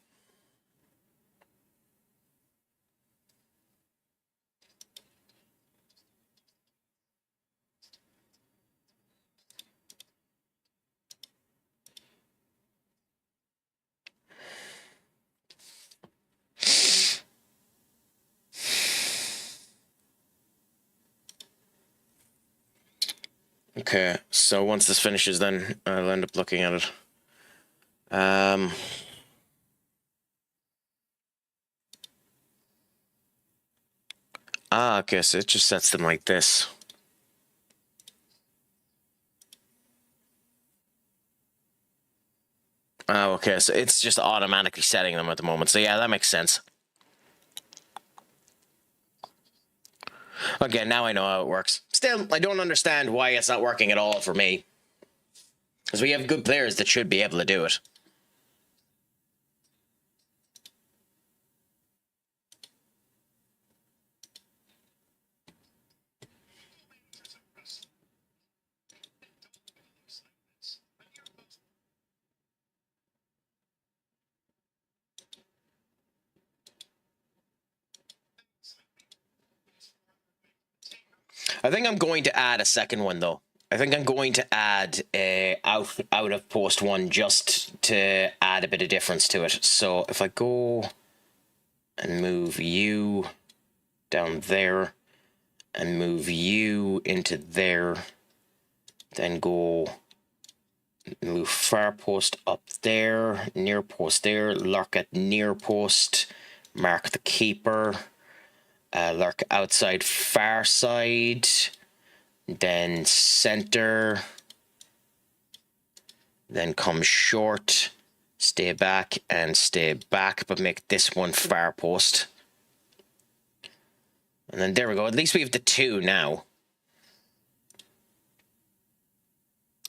Okay, so once this finishes, then I'll end up looking at it. Okay, so it just sets them like this. Oh, okay, so it's just automatically setting them at the moment. So yeah, that makes sense. Okay, now I know how it works. Still, I don't understand why it's not working at all for me. Because we have good players that should be able to do it. I think I'm going to add a second one, though. I think I'm going to add a out of post one just to add a bit of difference to it. So if I go and move you down there and move you into there, then go move far post up there, near post there, lurk at near post, mark the keeper, lurk outside far side, then center, then come short, stay back, but make this one far post. And then there we go. At least we have the two now.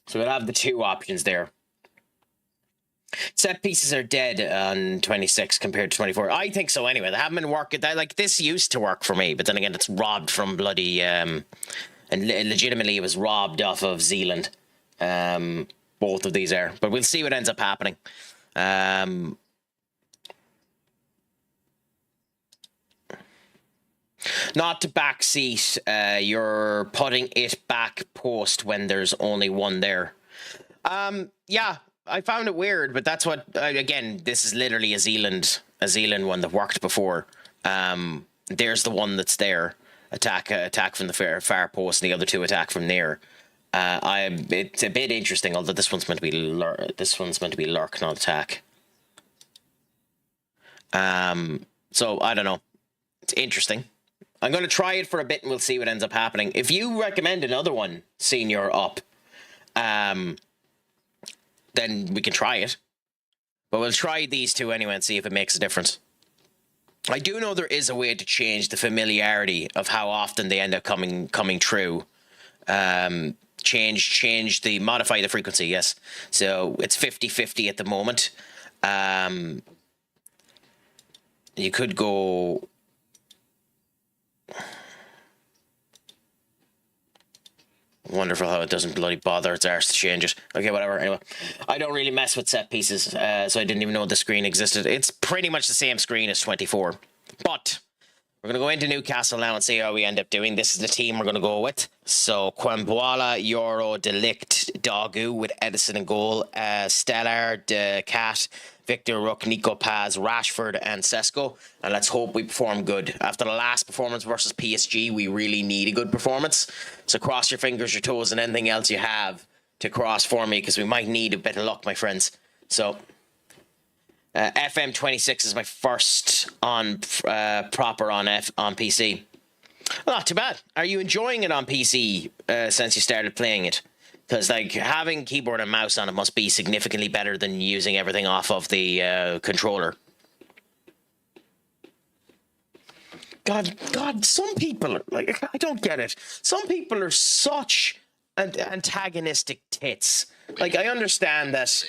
So we'll have the two options there. Set pieces are dead on 26 compared to 24. I think so anyway. They haven't been working. Like, this used to work for me, but then again, it's robbed from bloody... and legitimately, it was robbed off of Zealand. Both of these are. But we'll see what ends up happening. Not to backseat, you're putting it back post when there's only one there. Yeah, I found it weird, but that's what, again, this is literally a Zealand one that worked before. There's the one that's there. Attack from the far post, and the other two attack from there. It's a bit interesting, although this one's meant to be lurk, not attack. So I don't know. It's interesting. I'm going to try it for a bit, and we'll see what ends up happening. If you recommend another one, senior up, then we can try it. But we'll try these two anyway and see if it makes a difference. I do know there is a way to change the familiarity of how often they end up coming true. Modify the frequency, yes. So it's 50-50 at the moment. You could go... Wonderful how it doesn't bloody bother its arse to change it. Okay, whatever. Anyway, I don't really mess with set pieces, so I didn't even know the screen existed. It's pretty much the same screen as 24. But we're going to go into Newcastle now and see how we end up doing. This is the team we're going to go with. So, Kwambwala, Euro, Delict, Dogu with Edison in goal, Stellar, Cat, Victor Rook, Nico Paz, Rashford, and Sesko. And let's hope we perform good. After the last performance versus PSG, we really need a good performance. So cross your fingers, your toes, and anything else you have to cross for me, because we might need a bit of luck, my friends. So, FM26 is my first on proper on PC. Not too bad. Are you enjoying it on PC since you started playing it? Because, like, having keyboard and mouse on it must be significantly better than using everything off of the controller. God, some people, like, I don't get it. Some people are such antagonistic tits. Like, I understand that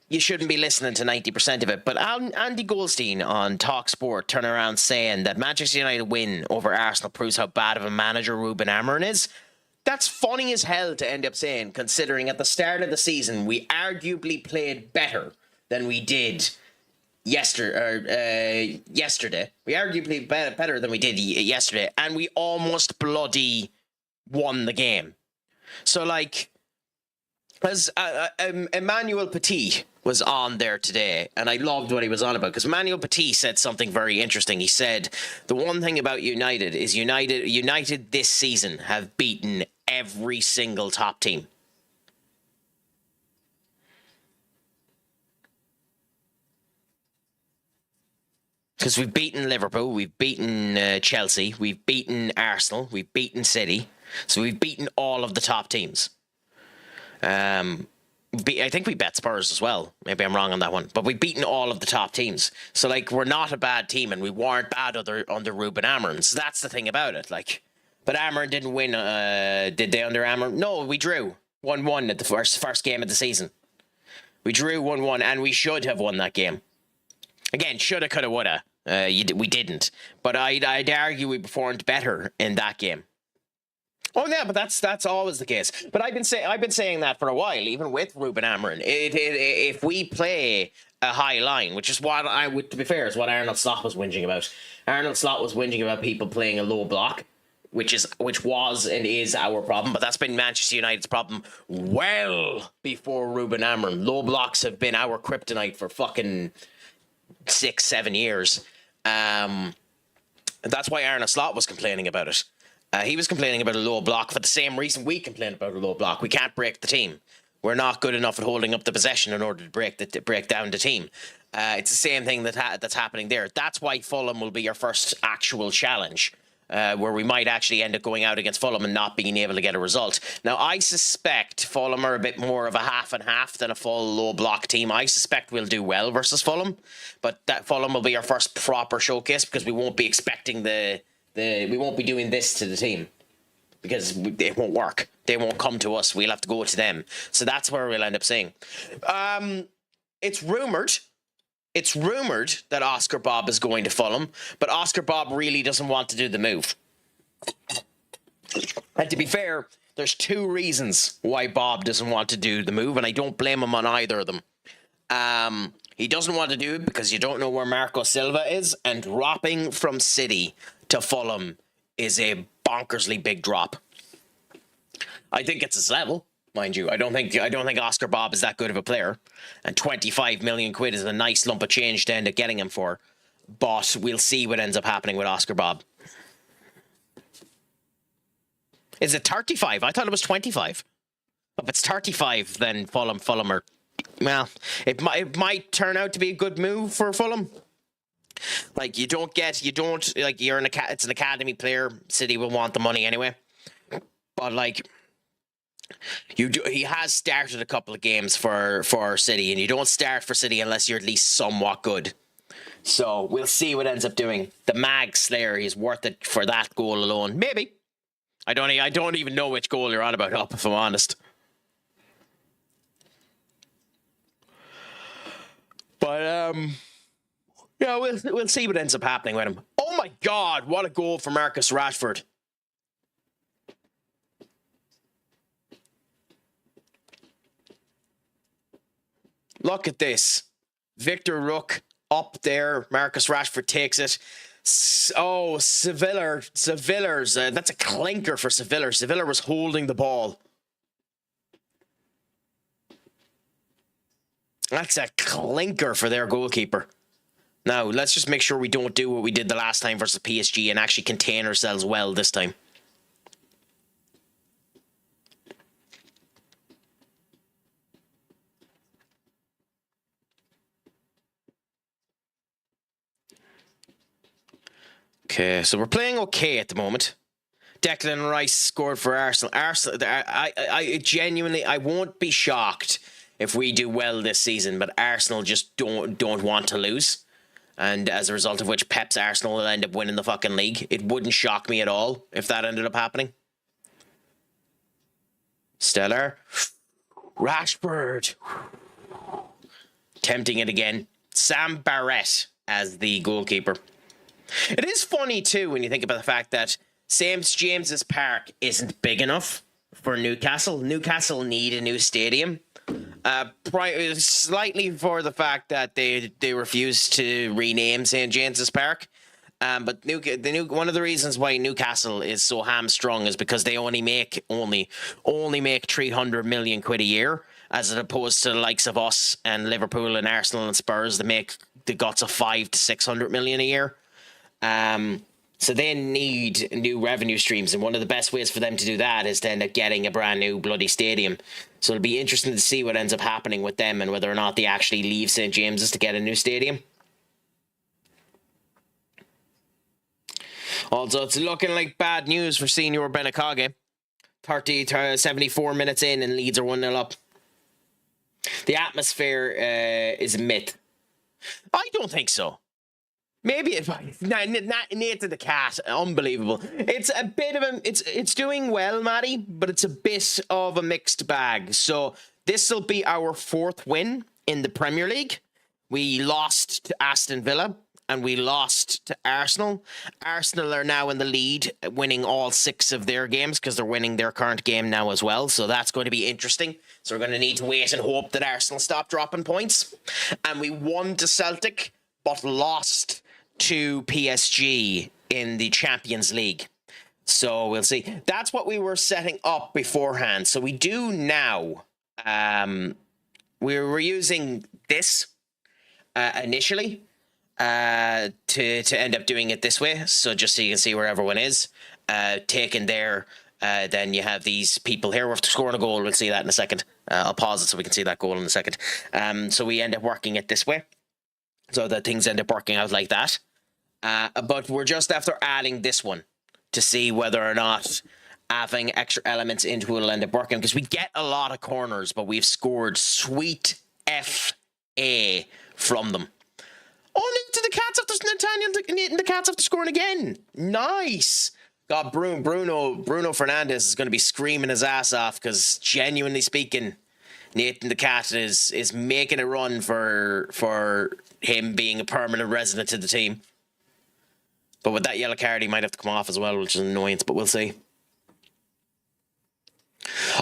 you shouldn't be listening to 90% of it, but Andy Goldstein on TalkSport turn around saying that Manchester United win over Arsenal proves how bad of a manager Ruben Amorim is. That's funny as hell to end up saying, considering at the start of the season we arguably played better than we did yesterday. We arguably better than we did yesterday, and we almost bloody won the game. So, like, as Emmanuel Petit was on there today, and I loved what he was on about, because Emmanuel Petit said something very interesting. He said, the one thing about United is United this season have beaten every single top team. Because we've beaten Liverpool, we've beaten Chelsea, we've beaten Arsenal, we've beaten City. So we've beaten all of the top teams. I think we bet Spurs as well. Maybe I'm wrong on that one. But we've beaten all of the top teams. So, like, we're not a bad team, and we weren't bad under Ruben Amorim. So that's the thing about it. Like, but Amorim didn't win. Did they under Amorim? No, we drew 1-1 at the first game of the season. We drew 1-1, and we should have won that game. Again, shoulda, coulda, woulda. We didn't. But I'd argue we performed better in that game. Oh yeah, but that's always the case. But I've been saying that for a while, even with Ruben Amorim. If we play a high line, which is what I would, to be fair, is what Arnold Slot was whinging about. Arnold Slot was whinging about people playing a low block, which was and is our problem. But that's been Manchester United's problem well before Ruben Amorim. Low blocks have been our kryptonite for fucking 6-7 years. That's why Arnold Slot was complaining about it. He was complaining about a low block for the same reason we complain about a low block. We can't break the team. We're not good enough at holding up the possession in order to break down the team. It's the same thing that's happening there. That's why Fulham will be your first actual challenge, where we might actually end up going out against Fulham and not being able to get a result. Now, I suspect Fulham are a bit more of a half and half than a full low block team. I suspect we'll do well versus Fulham, but that Fulham will be our first proper showcase because we won't be expecting we won't be doing this to the team because it won't work. They won't come to us. We'll have to go to them. So that's where we'll end up seeing. It's rumoured that Oscar Bob is going to Fulham, but Oscar Bob really doesn't want to do the move. And to be fair, there's 2 reasons why Bob doesn't want to do the move, and I don't blame him on either of them. He doesn't want to do it because you don't know where Marco Silva is, and dropping from City to Fulham is a bonkersly big drop. I think it's his level, mind you. I don't think Oscar Bob is that good of a player, and 25 million quid is a nice lump of change to end up getting him for. But we'll see what ends up happening with Oscar Bob. Is it 35? I thought it was 25. If it's 35, then Fulham are, well, it might turn out to be a good move for Fulham. Like, it's an academy player. City will want the money anyway. But like, he has started a couple of games for City, and you don't start for City unless you're at least somewhat good. So we'll see what ends up doing. The Mag Slayer, he's worth it for that goal alone. Maybe. I don't even know which goal you're on about, up, if I'm honest. But yeah, we'll see what ends up happening with him. Oh my God, what a goal for Marcus Rashford. Look at this. Victor Rook up there. Marcus Rashford takes it. Oh, Sevillers. That's a clinker for Sevilla. Sevilla was holding the ball. That's a clinker for their goalkeeper. Now, let's just make sure we don't do what we did the last time versus PSG and actually contain ourselves well this time. Okay, so we're playing okay at the moment. Declan Rice scored for Arsenal. I genuinely, I won't be shocked if we do well this season, but Arsenal just don't want to lose. And as a result of which, Pep's Arsenal will end up winning the fucking league. It wouldn't shock me at all if that ended up happening. Stellar. Rashford. Tempting it again. Sam Barrett as the goalkeeper. It is funny, too, when you think about the fact that St. James's Park isn't big enough for Newcastle. Newcastle need a new stadium. Slightly for the fact that they refused to rename St. James's Park. But one of the reasons why Newcastle is so hamstrung is because they only make 300 million quid a year, as opposed to the likes of us and Liverpool and Arsenal and Spurs that make the guts of 500 to 600 million a year. So they need new revenue streams, and one of the best ways for them to do that is to end up getting a brand new bloody stadium. So it'll be interesting to see what ends up happening with them and whether or not they actually leave St. James's to get a new stadium. Also, it's looking like bad news for Senior Benakage. 74 minutes in and Leeds are 1-0 up. The atmosphere is a myth. I don't think so. Maybe it's Nathan the Cat, unbelievable. It's a bit of it's doing well, Matty, but it's a bit of a mixed bag. So this will be our 4th win in the Premier League. We lost to Aston Villa and we lost to Arsenal. Arsenal are now in the lead, winning all 6 of their games because they're winning their current game now as well. So that's going to be interesting. So we're going to need to wait and hope that Arsenal stop dropping points. And we won to Celtic, but lost to PSG in the Champions League. So we'll see. That's what we were setting up beforehand. So we do now. We were using this initially to end up doing it this way. So just so you can see where everyone is. Taken there. Then you have these people here. We're scoring a goal. We'll see that in a second. I'll pause it so we can see that goal in a second. So we end up working it this way. So that things end up working out like that. But we're just after adding this one to see whether or not having extra elements into it will end up working. Because we get a lot of corners, but we've scored sweet F.A. from them. Oh, the Cats after Nathaniel, the Cats after scoring again. Nice. God, Bruno Fernandes is going to be screaming his ass off because, genuinely speaking, Nathan the Cat is making a run for him being a permanent resident of the team. But with that yellow card, he might have to come off as well, which is an annoyance, but we'll see.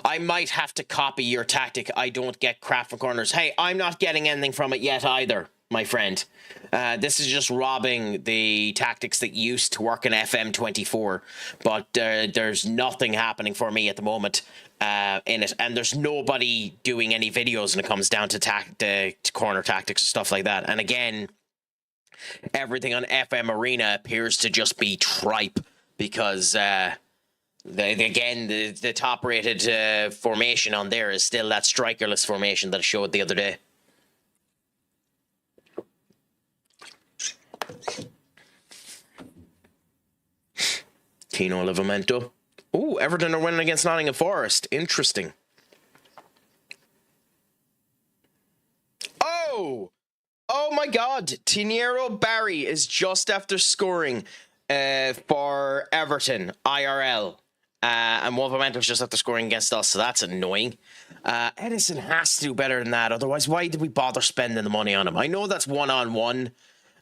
I might have to copy your tactic. I don't get crap from corners. Hey, I'm not getting anything from it yet either, my friend. This is just robbing the tactics that used to work in FM24. But there's nothing happening for me at the moment in it. And there's nobody doing any videos when it comes down to corner tactics and stuff like that. And again, everything on FM Arena appears to just be tripe because the top rated formation on there is still that strikerless formation that I showed the other day. Tino Livramento. Oh, Everton are winning against Nottingham Forest. Interesting. Oh my God. Tiniero Barry is just after scoring for Everton, IRL. And Wolverhampton's just after scoring against us, so that's annoying. Edison has to do better than that. Otherwise, why did we bother spending the money on him? I know that's one-on-one,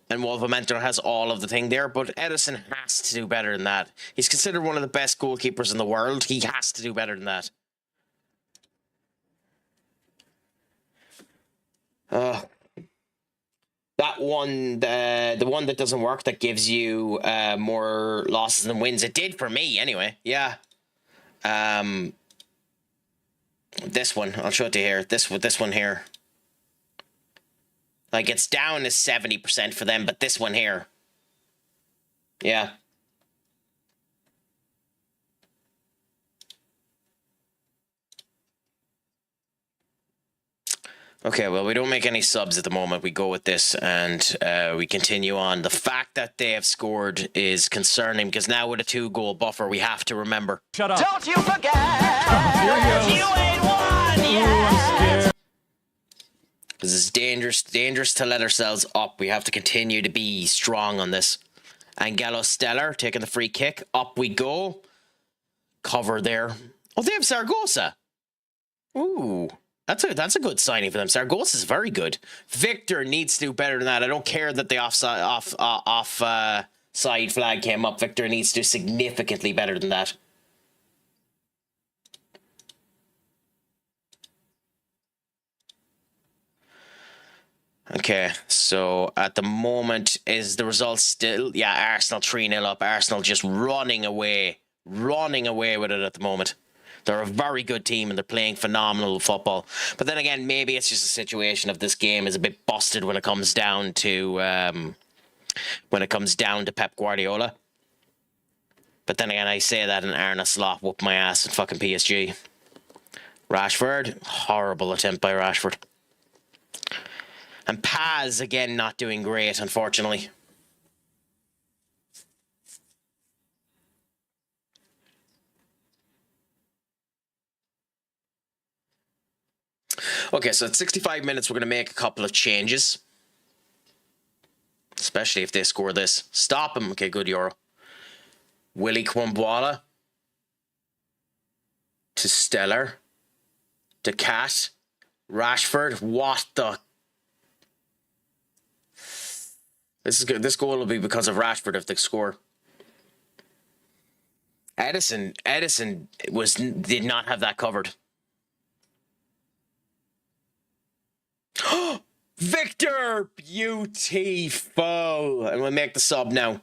and Wolverhampton has all of the thing there, but Edison has to do better than that. He's considered one of the best goalkeepers in the world. He has to do better than that. That one, the one that doesn't work, that gives you more losses than wins. It did for me, anyway. Yeah. This one, I'll show it to you here. This one here. Like, it's down to 70% for them, but this one here. Yeah. Okay, well, we don't make any subs at the moment. We go with this and we continue on. The fact that they have scored is concerning because now with a 2-goal buffer, we have to remember. Shut up. Don't you forget, you ain't won yet. Because it's dangerous to let ourselves up. We have to continue to be strong on this. Angelo Stellar taking the free kick. Up we go. Cover there. Oh, they have Zaragoza. Ooh. That's a good signing for them. Zaragoza is very good. Victor needs to do better than that. I don't care that the offside flag came up. Victor needs to do significantly better than that. Okay, so at the moment, is the result still... Yeah, Arsenal 3-0 up. Arsenal just running away with it at the moment. They're a very good team and they're playing phenomenal football. But then again, maybe it's just a situation of this game is a bit busted when it comes down to Pep Guardiola. But then again, I say that and Arne Slot whooped my ass in fucking PSG. Rashford, horrible attempt by Rashford. And Paz, again, not doing great, unfortunately. Okay, so at 65 minutes, we're going to make a couple of changes. Especially if they score this. Stop him. Okay, good Euro. Willie Kwambwala. To Stellar. To Cat. Rashford. What the... This is good. This goal will be because of Rashford if they score. Edison did not have that covered. Victor! Beautiful! And we'll make the sub now.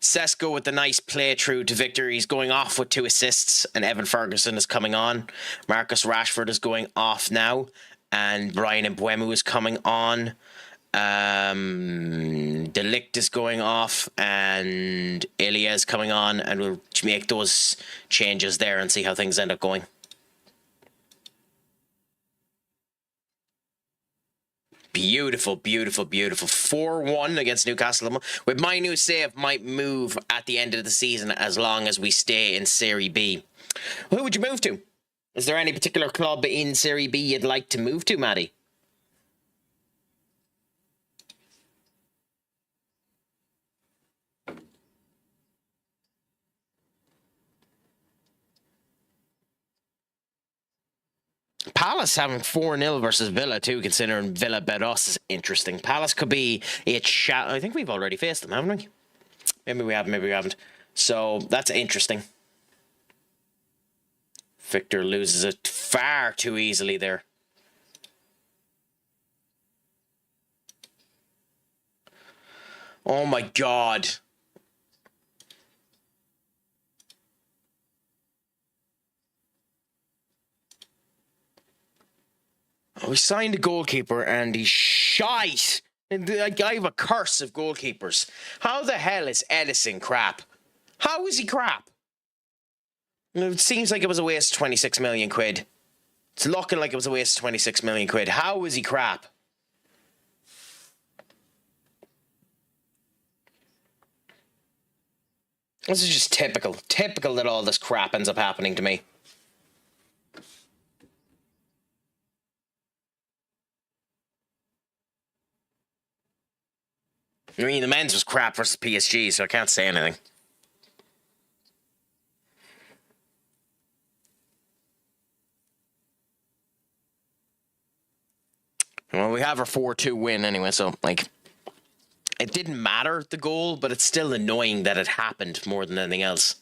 Sesko with the nice play through to Victor. He's going off with 2 assists, and Evan Ferguson is coming on. Marcus Rashford is going off now, and Brian Mbeumo is coming on. Delict is going off, and Ilya is coming on, and we'll make those changes there and see how things end up going. Beautiful, beautiful, beautiful. 4-1 against Newcastle. With my new save, might move at the end of the season as long as we stay in Serie B. Who would you move to? Is there any particular club in Serie B you'd like to move to, Maddie? Palace having 4-0 versus Villa too, considering Villa bet us, is interesting. Palace could be a chat. I think we've already faced them, haven't we? Maybe we have, maybe we haven't. So that's interesting. Victor loses it far too easily there. Oh my God. We signed a goalkeeper and he's shite. I have a curse of goalkeepers. How the hell is Edison crap? How is he crap? It seems like it was a waste of 26 million quid. It's looking like it was a waste of 26 million quid. How is he crap? This is just typical. Typical that all this crap ends up happening to me. I mean, the men's was crap versus PSG, so I can't say anything. Well, we have our 4-2 win anyway, so, like, it didn't matter, the goal, but it's still annoying that it happened more than anything else.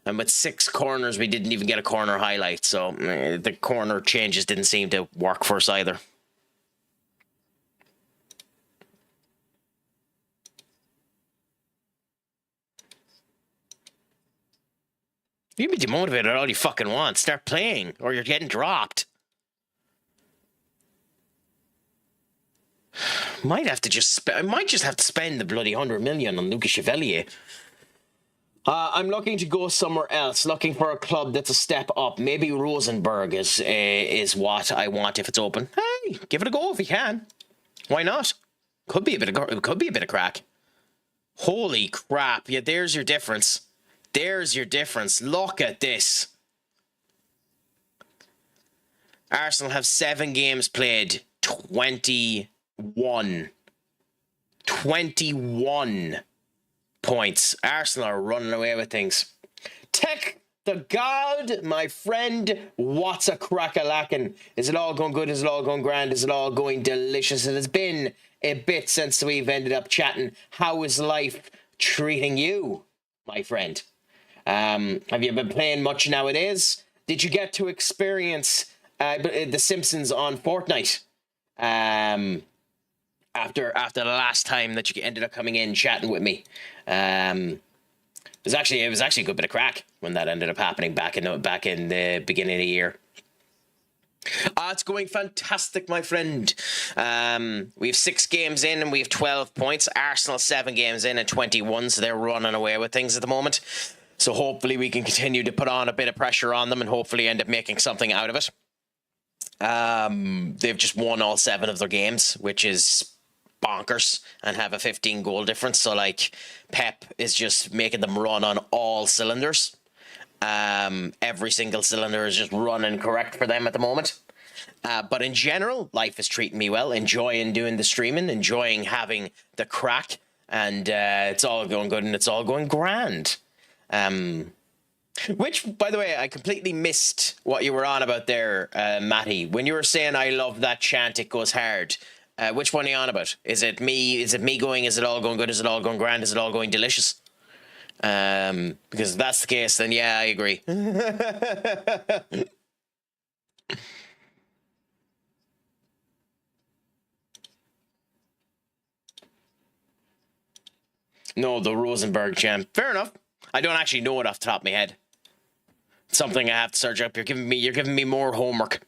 And with 6 corners, we didn't even get a corner highlight, so the corner changes didn't seem to work for us either. You can be demotivated all you fucking want. Start playing, or you're getting dropped. Might have to just I might just have to spend the bloody 100 million on Lucas Chevalier. I'm looking to go somewhere else. Looking for a club that's a step up. Maybe Rosenborg is what I want if it's open. Hey, give it a go if you can. Why not? Could be a bit of crack. Holy crap! Yeah, there's your difference. There's your difference. Look at this. Arsenal have 7 games played. 21. 21 points. Arsenal are running away with things. Tech the God, my friend. What's a crack-a-lackin'? Is it all going good? Is it all going grand? Is it all going delicious? It has been a bit since we've ended up chatting. How is life treating you, my friend? Have you been playing much nowadays? Did you get to experience The Simpsons on Fortnite? After the last time that you ended up coming in chatting with me, it was actually a good bit of crack when that ended up happening back in the beginning of the year. It's going fantastic, my friend. We have 6 games in and we have 12 points. Arsenal 7 games in and 21, so they're running away with things at the moment. So hopefully we can continue to put on a bit of pressure on them and hopefully end up making something out of it. They've just won all 7 of their games, which is bonkers, and have a 15 goal difference. So like Pep is just making them run on all cylinders. Every single cylinder is just running correct for them at the moment. But in general, life is treating me well. Enjoying doing the streaming, enjoying having the crack, and it's all going good and it's all going grand. Which, by the way, I completely missed what you were on about there, Matty. When you were saying, I love that chant, it goes hard. Which one are you on about? Is it me? Is it me going, is it all going good? Is it all going grand? Is it all going delicious? Because if that's the case, then yeah, I agree. No, the Rosenberg chant. Fair enough. I don't actually know it off the top of my head. It's something I have to search up. You're giving me more homework.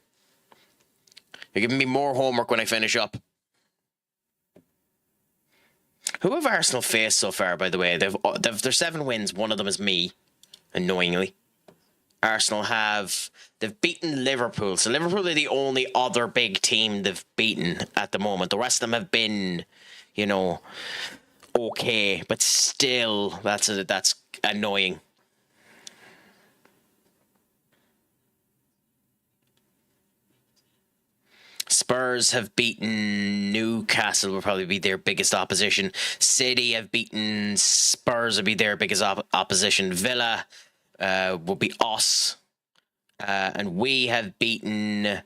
You're giving me more homework when I finish up. Who have Arsenal faced so far, by the way? They've 7 wins. One of them is me, annoyingly. Arsenal they've beaten Liverpool. So Liverpool are the only other big team they've beaten at the moment. The rest of them have been, you know, okay, but still, that's annoying. Spurs have beaten Newcastle, will probably be their biggest opposition. City have beaten Spurs, will be their biggest opposition. Villa will be us. And we have beaten...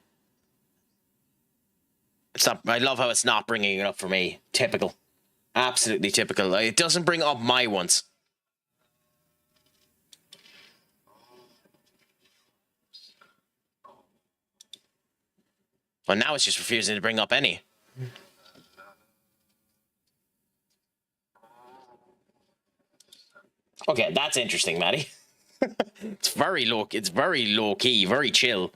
I love how it's not bringing it up for me. Typical. Absolutely typical. It doesn't bring up my ones. Well, now it's just refusing to bring up any. Okay, that's interesting, Matty. It's very low key, very chill.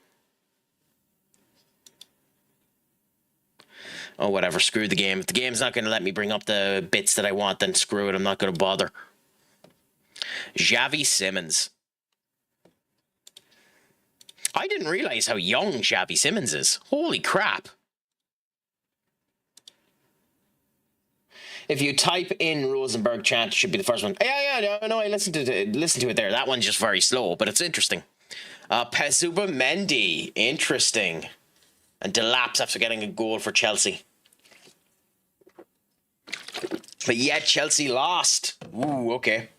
Oh, whatever, screw the game. If the game's not going to let me bring up the bits that I want, then screw it, I'm not going to bother. Xavi Simons. I didn't realize how young Xavi Simons is. Holy crap. If you type in Rosenberg chant, it should be the first one. Yeah, no, I listened to it there. That one's just very slow, but it's interesting. Pezuba Mendy, interesting. And Delapse after getting a goal for Chelsea. But yet Chelsea lost. Ooh, okay.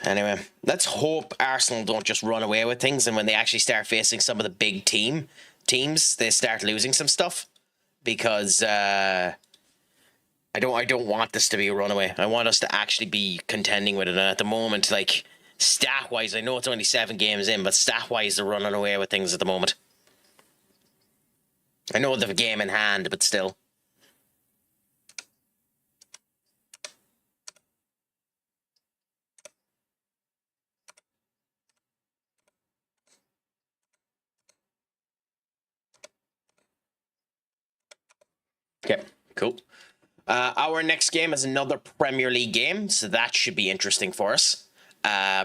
Anyway, let's hope Arsenal don't just run away with things, and when they actually start facing some of the big teams, they start losing some stuff. Because I don't want this to be a runaway. I want us to actually be contending with it. And at the moment, like, stat-wise, I know it's only 7 games in, but stat-wise, they're running away with things at the moment. I know they have a game in hand, but still. Okay, cool. Our next game is another Premier League game, so that should be interesting for us.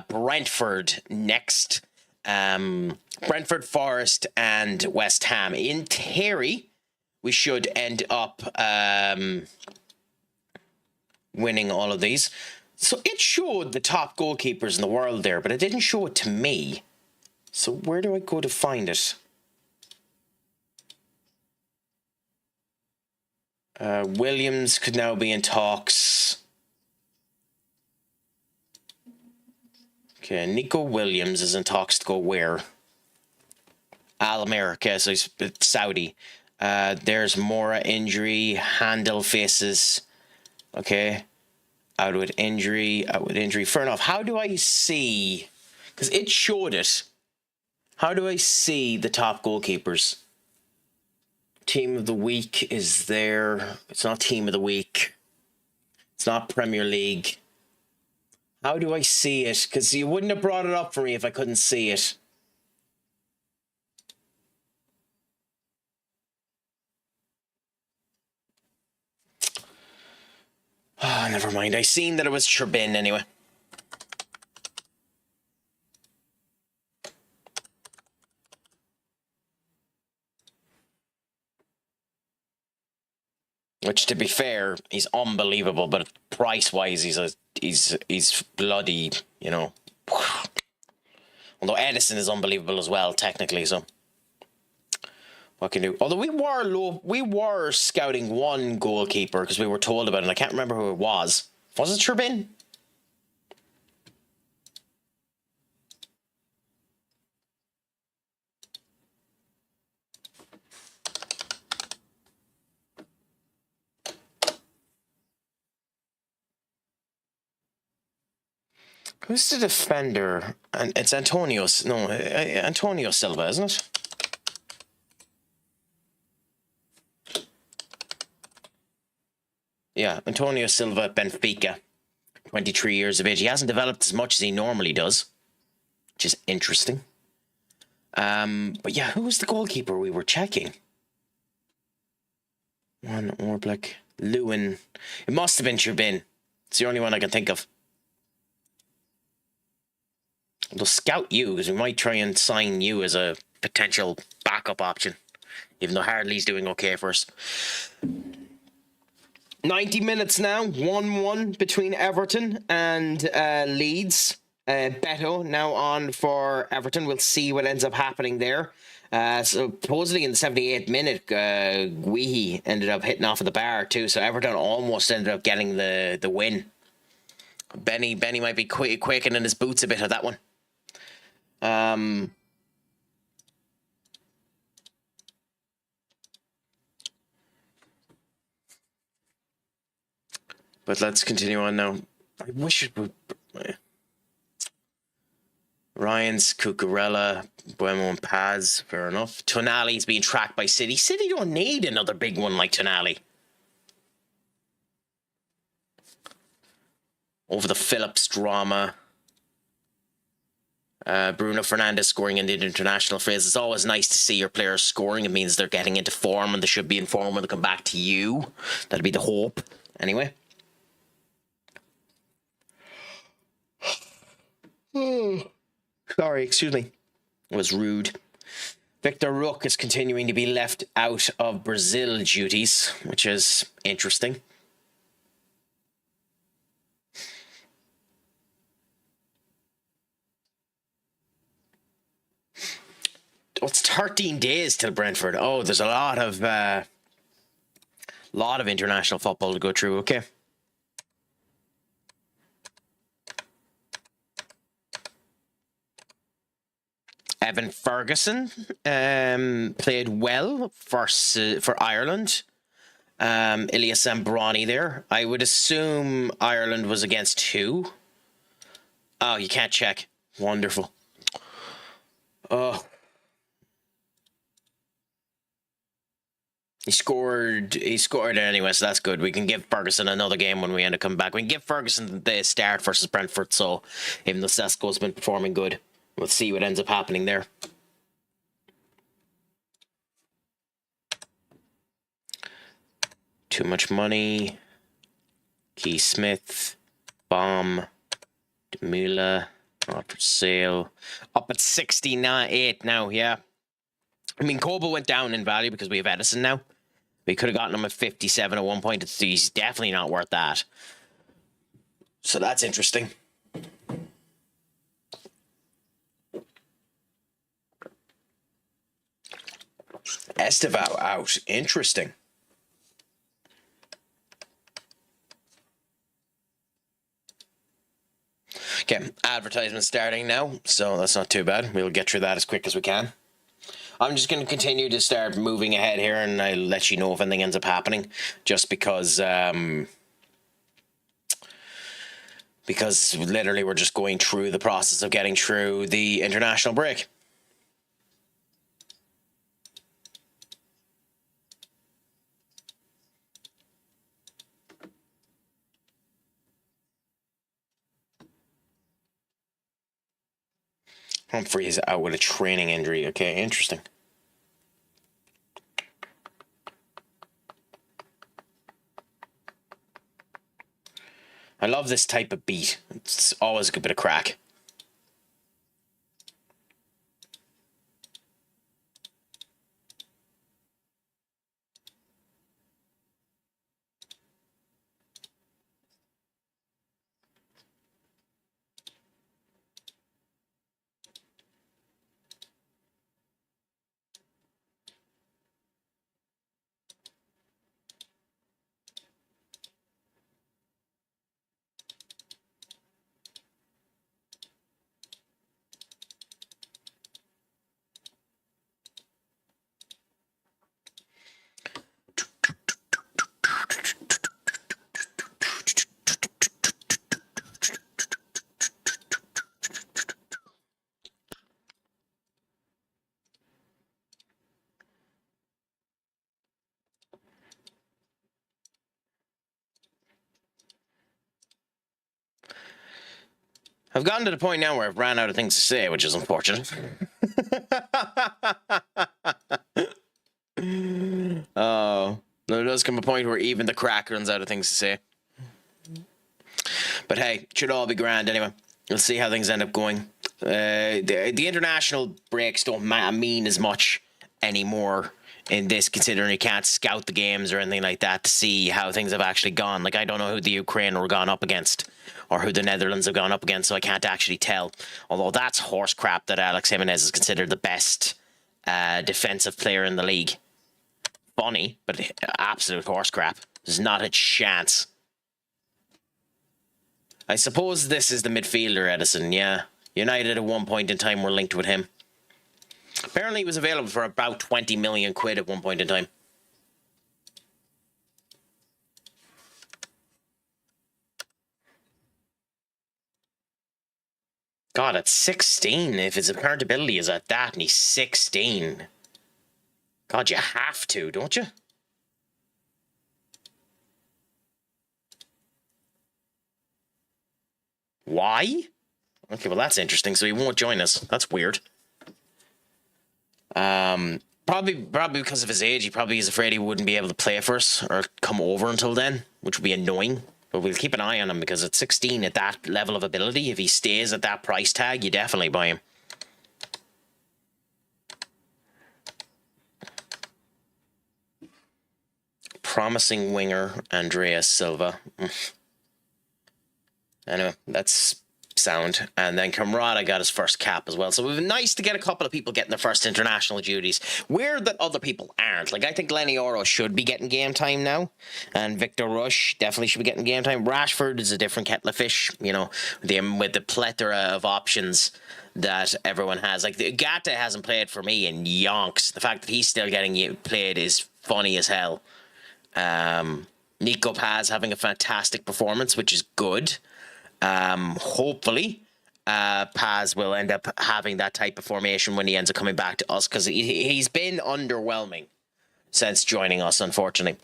Brentford next. Brentford, Forest, and West Ham. In theory, we should end up winning all of these. So it showed the top goalkeepers in the world there, but it didn't show it to me. So where do I go to find it? Williams could now be in talks. Okay, Nico Williams is in talks to go where? Al America, so he's Saudi. There's Mora injury. Handel faces. Okay. Out with injury. Fair enough. How do I see? Because it showed it. How do I see the top goalkeepers? Team of the week is there. It's not team of the week. It's not Premier League. How do I see it? Because you wouldn't have brought it up for me if I couldn't see it. Oh, never mind. I seen that it was Sherbin anyway. Which, to be fair, he's unbelievable, but price-wise, he's bloody, you know. Although Edison is unbelievable as well, technically, so what can you do? Although we were scouting one goalkeeper because we were told about it, and I can't remember who it was. Was it Turbin? Who's the defender? And it's Antonio Silva, isn't it? Yeah, Antonio Silva at Benfica, 23 years of age. He hasn't developed as much as he normally does, which is interesting. But yeah, who was the goalkeeper we were checking? One Orblik, Lewin. It must have been Turbin. It's the only one I can think of. We'll scout you because we might try and sign you as a potential backup option, even though Hardley's doing okay for us. 90 minutes now, 1-1 between Everton and Leeds. Beto now on for Everton. We'll see what ends up happening there. So supposedly in the 78th minute, Guihi ended up hitting off of the bar too, so Everton almost ended up getting the win. Benny might be quaking in his boots a bit of that one. But let's continue on now. I wish it would. Ryan's, Cucurella, Buemo and Paz, fair enough. Tonali's being tracked by City. City don't need another big one like Tonali. Over the Phillips drama. Bruno Fernandes scoring in the international phase. It's always nice to see your players scoring. It means they're getting into form and they should be in form when they come back to you. That'll be the hope. Anyway. Sorry, excuse me. It was rude. Victor Rook is continuing to be left out of Brazil duties, which is interesting. Oh, it's 13 days till Brentford. Oh, there's a lot of international football to go through. Okay. Evan Ferguson played well for Ireland. Ilya Sambrani there. I would assume Ireland was against who? Oh, you can't check. Wonderful. Oh. He scored anyway, so that's good. We can give Ferguson another game when we end up coming back. We can give Ferguson the start versus Brentford, so even though Sesko's been performing good, we'll see what ends up happening there. Too much money. Keith Smith. Bomb. Demula. Not for sale. Up at 69.8 now, yeah. I mean, Kobo went down in value because we have Edison now. We could have gotten him at 57 at one point. He's definitely not worth that. So that's interesting. Estevao out. Interesting. Okay, advertisement starting now, so that's not too bad. We'll get through that as quick as we can. I'm just going to continue to start moving ahead here, and I'll let you know if anything ends up happening, just because literally we're just going through the process of getting through the international break. Humphrey is out with a training injury. Okay, interesting. I love this type of beat. It's always a good bit of crack. I've gotten to the point now where I've ran out of things to say, which is unfortunate. Oh, there does come a point where even the crack runs out of things to say. But hey, it should all be grand anyway. We'll see how things end up going. The international breaks don't mean as much anymore in this, considering you can't scout the games or anything like that to see how things have actually gone. Like, I don't know who the Ukraine were gone up against or who the Netherlands have gone up against, so I can't actually tell. Although that's horse crap that Alex Jimenez is considered the best defensive player in the league. Funny, but absolute horse crap. There's not a chance. I suppose this is the midfielder, Edison, yeah. United at one point in time were linked with him. Apparently he was available for about 20 million quid at one point in time. God, at 16, if his apparent ability is at that and he's 16. God, you have to, don't you? Why? Okay, well that's interesting. So he won't join us. That's weird. Probably because of his age. He probably is afraid he wouldn't be able to play for us or come over until then, which would be annoying. But we'll keep an eye on him because at 16, at that level of ability, if he stays at that price tag, you definitely buy him. Promising winger, Andreas Silva. Anyway, that's sound. And then Camrata got his first cap as well. So it was nice to get a couple of people getting their first international duties. Weird that other people aren't. Like, I think Lenny Oro should be getting game time now. And Victor Rush definitely should be getting game time. Rashford is a different kettle of fish, you know, with the plethora of options that everyone has. Like, Gata hasn't played for me in yonks. The fact that he's still getting played is funny as hell. Nico Paz having a fantastic performance, which is good. Hopefully Paz will end up having that type of formation when he ends up coming back to us, because he's been underwhelming since joining us, unfortunately.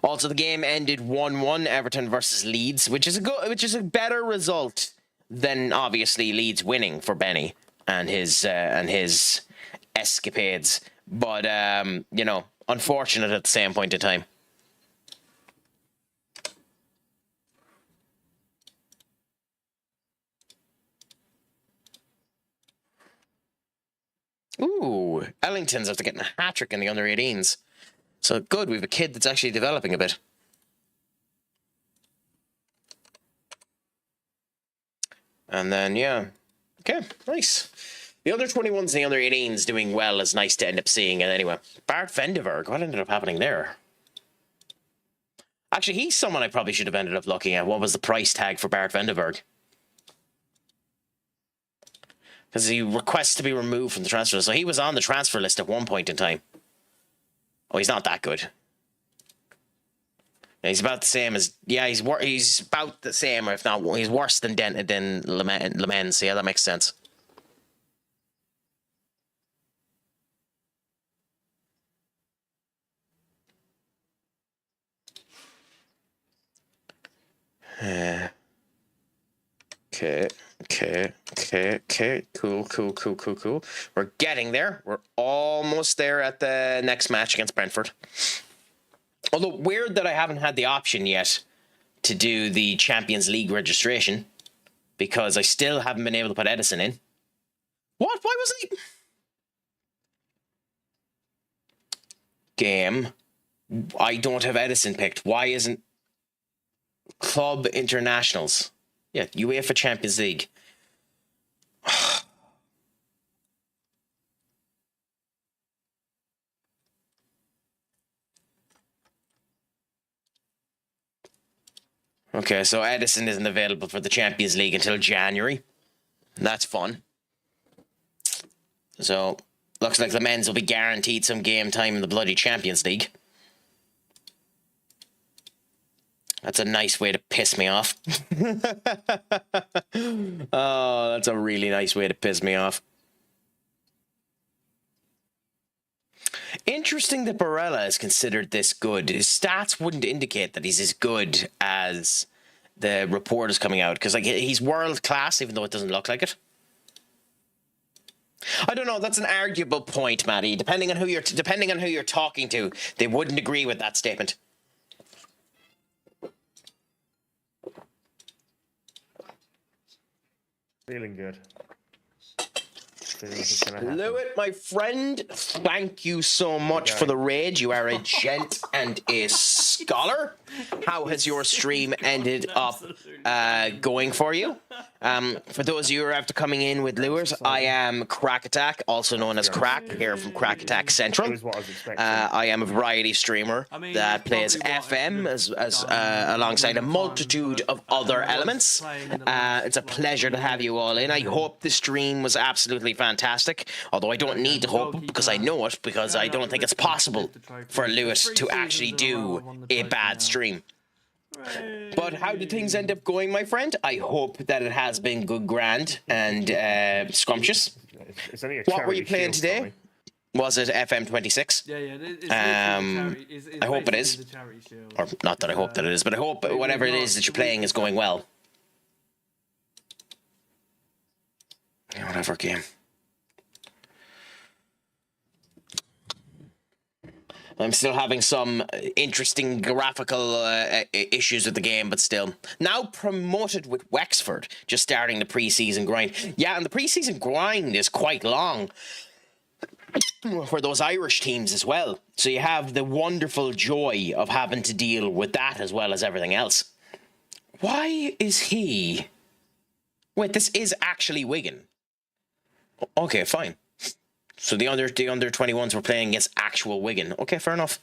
Also, the game ended 1-1, Everton versus Leeds, which is a better result than obviously Leeds winning for Benny and his escapades, but you know, unfortunate at the same point in time. Ooh, Ellington's after getting a hat-trick in the under-18s. So good, we have a kid that's actually developing a bit. And then, yeah. Okay, nice. The under-21s and the under-18s doing well is nice to end up seeing. And anyway, Bart Vendeberg, what ended up happening there? Actually, he's someone I probably should have ended up looking at. What was the price tag for Bart Vendeberg? Because he requests to be removed from the transfer list. So he was on the transfer list at one point in time. Oh, he's not that good. Yeah, he's about the same as... Yeah, he's about the same, or if not, he's worse than Lemens. So yeah, that makes sense. Okay. Cool. We're getting there. We're almost there at the next match against Brentford. Although, weird that I haven't had the option yet to do the Champions League registration, because I still haven't been able to put Edison in. What? Why wasn't he... Game. I don't have Edison picked. Why isn't... Club Internationals? Yeah, UEFA Champions League. Okay, so Edison isn't available for the Champions League until January. That's fun. So, looks like the men's will be guaranteed some game time in the bloody Champions League. That's a nice way to piss me off. Oh, that's a really nice way to piss me off. Interesting that Barella is considered this good. His stats wouldn't indicate that he's as good as the report is coming out, because like he's world class, even though it doesn't look like it. I don't know. That's an arguable point, Matty. Depending on who you're talking to, they wouldn't agree with that statement. Feeling good. Lewitt, my friend, thank you so much for the raid. You are a gent and a scholar. How has your stream ended up going for you? For those of you who are after coming in with lures, I am CraicAttack, also known as Craic, here from CraicAttackCentral. I am a variety streamer that plays FM as alongside a multitude of other elements. It's a pleasure to have you all in. I hope the stream was absolutely fantastic, although I don't need to hope because I know it, because I don't think it's possible for Lewis to actually do a bad stream. But how did things end up going, my friend? I hope that it has been good, grand, and scrumptious. What were you playing today? Was it FM26? Yeah. I hope it is. Or not that I hope that it is, but I hope whatever it is that you're playing is going well. Yeah, whatever game. I'm still having some interesting graphical issues with the game, but still. Now promoted with Wexford, just starting the pre-season grind. Yeah, and the pre-season grind is quite long for those Irish teams as well. So you have the wonderful joy of having to deal with that as well as everything else. Why is he... Wait, this is actually Wigan. Okay, fine. So the under 21s were playing against actual Wigan. Okay, fair enough.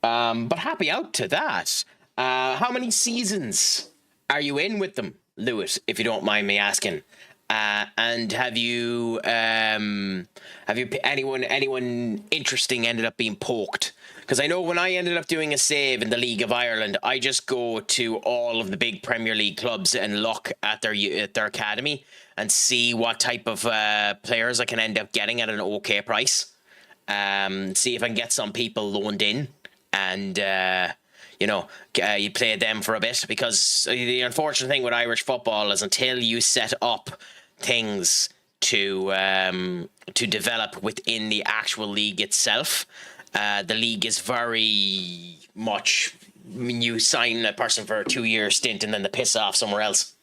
But happy out to that. How many seasons are you in with them, Lewis, if you don't mind me asking? And have you anyone interesting ended up being poked? Because I know when I ended up doing a save in the League of Ireland, I just go to all of the big Premier League clubs and look at their academy and see what type of players I can end up getting at an okay price. See if I can get some people loaned in, and you play them for a bit. Because the unfortunate thing with Irish football is until you set up things to develop within the actual league itself. The league is very much, you sign a person for a 2-year stint and then they piss off somewhere else.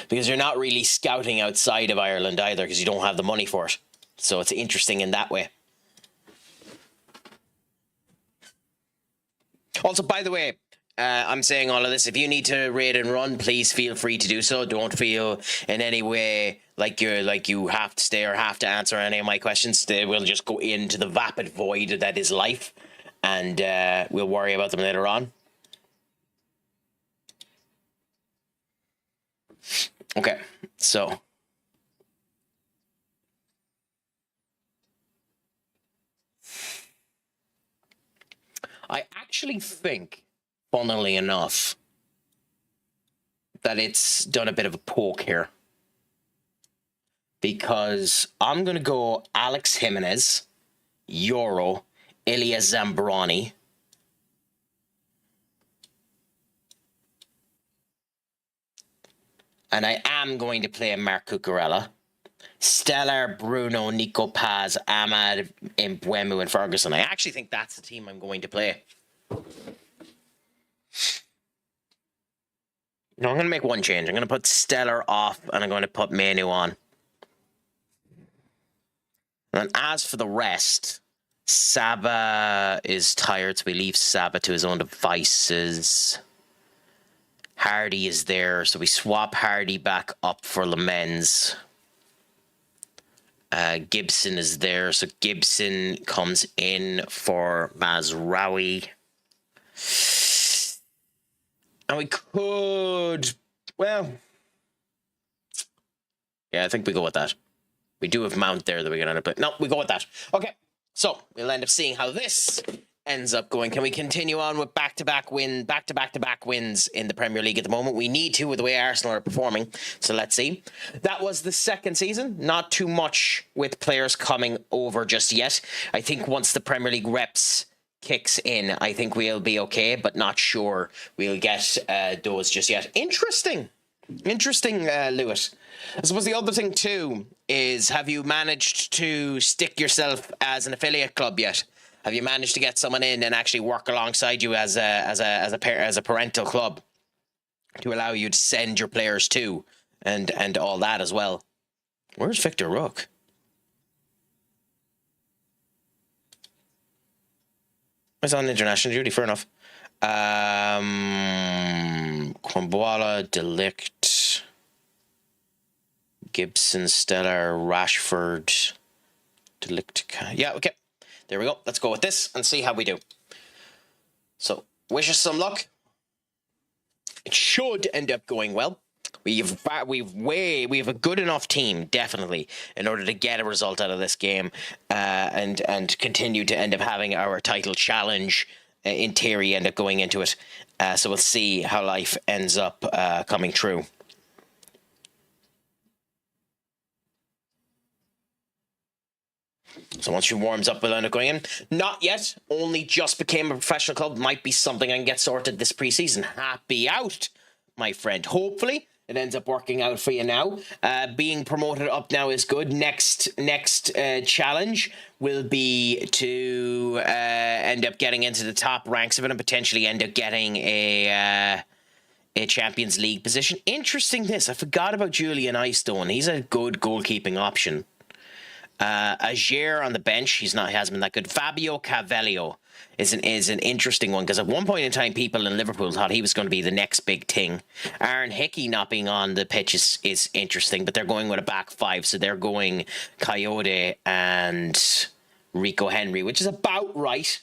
Because you're not really scouting outside of Ireland either, because you don't have the money for it. So it's interesting in that way. Also, by the way, I'm saying all of this. If you need to raid and run, please feel free to do so. Don't feel in any way like you have to stay or have to answer any of my questions. We'll just go into the vapid void that is life, and we'll worry about them later on. Okay, so I actually think, funnily enough, that it's done a bit of a poke here. Because I'm going to go Alex Jimenez, Euro, Ilya Zambrani. And I am going to play Marc Cucurella, Stellar, Bruno, Nico Paz, Ahmad, Mbeumo, and Ferguson. I actually think that's the team I'm going to play. No, I'm going to make one change. I'm going to put Stellar off, and I'm going to put Manu on. And as for the rest, Saba is tired, so we leave Saba to his own devices. Hardy is there, so we swap Hardy back up for Lamens. Gibson is there, so Gibson comes in for Mazraoui. And we could, well, yeah, I think we go with that. We do have Mount there that we're going to put. No, we go with that. Okay, so we'll end up seeing how this ends up going. Can we continue on with back-to-back wins in the Premier League at the moment? We need to with the way Arsenal are performing. So let's see. That was the second season. Not too much with players coming over just yet. I think once the Premier League reps kicks in, I think we'll be okay, but not sure we'll get those just yet. Interesting, Lewis. I suppose the other thing too is, have you managed to stick yourself as an affiliate club yet? Have you managed to get someone in and actually work alongside you as a parental club to allow you to send your players to and all that as well? Where's Victor Rook? He's on international duty. Fair enough. Kwambwala, Delict, Gibson, Stellar, Rashford, Delict. Yeah, okay. There we go. Let's go with this and see how we do. So, wish us some luck. It should end up going well. We've a good enough team, definitely, in order to get a result out of this game, and continue to end up having our title challenge, in theory, end up going into it. So we'll see how life ends up coming true. So once she warms up, we'll end up going in. Not yet. Only just became a professional club. Might be something I can get sorted this preseason. Happy out, my friend. Hopefully it ends up working out for you now. Being promoted up now is good. Next challenge will be to end up getting into the top ranks of it and potentially end up getting a Champions League position. Interesting this. I forgot about Julian Eystone. He's a good goalkeeping option. Aguirre on the bench, he hasn't been that good. Fabio Cavello is an interesting one, because at one point in time people in Liverpool thought he was going to be the next big thing. Aaron Hickey not being on the pitch is interesting, but they're going with a back five, so they're going Coyote and Rico Henry, which is about right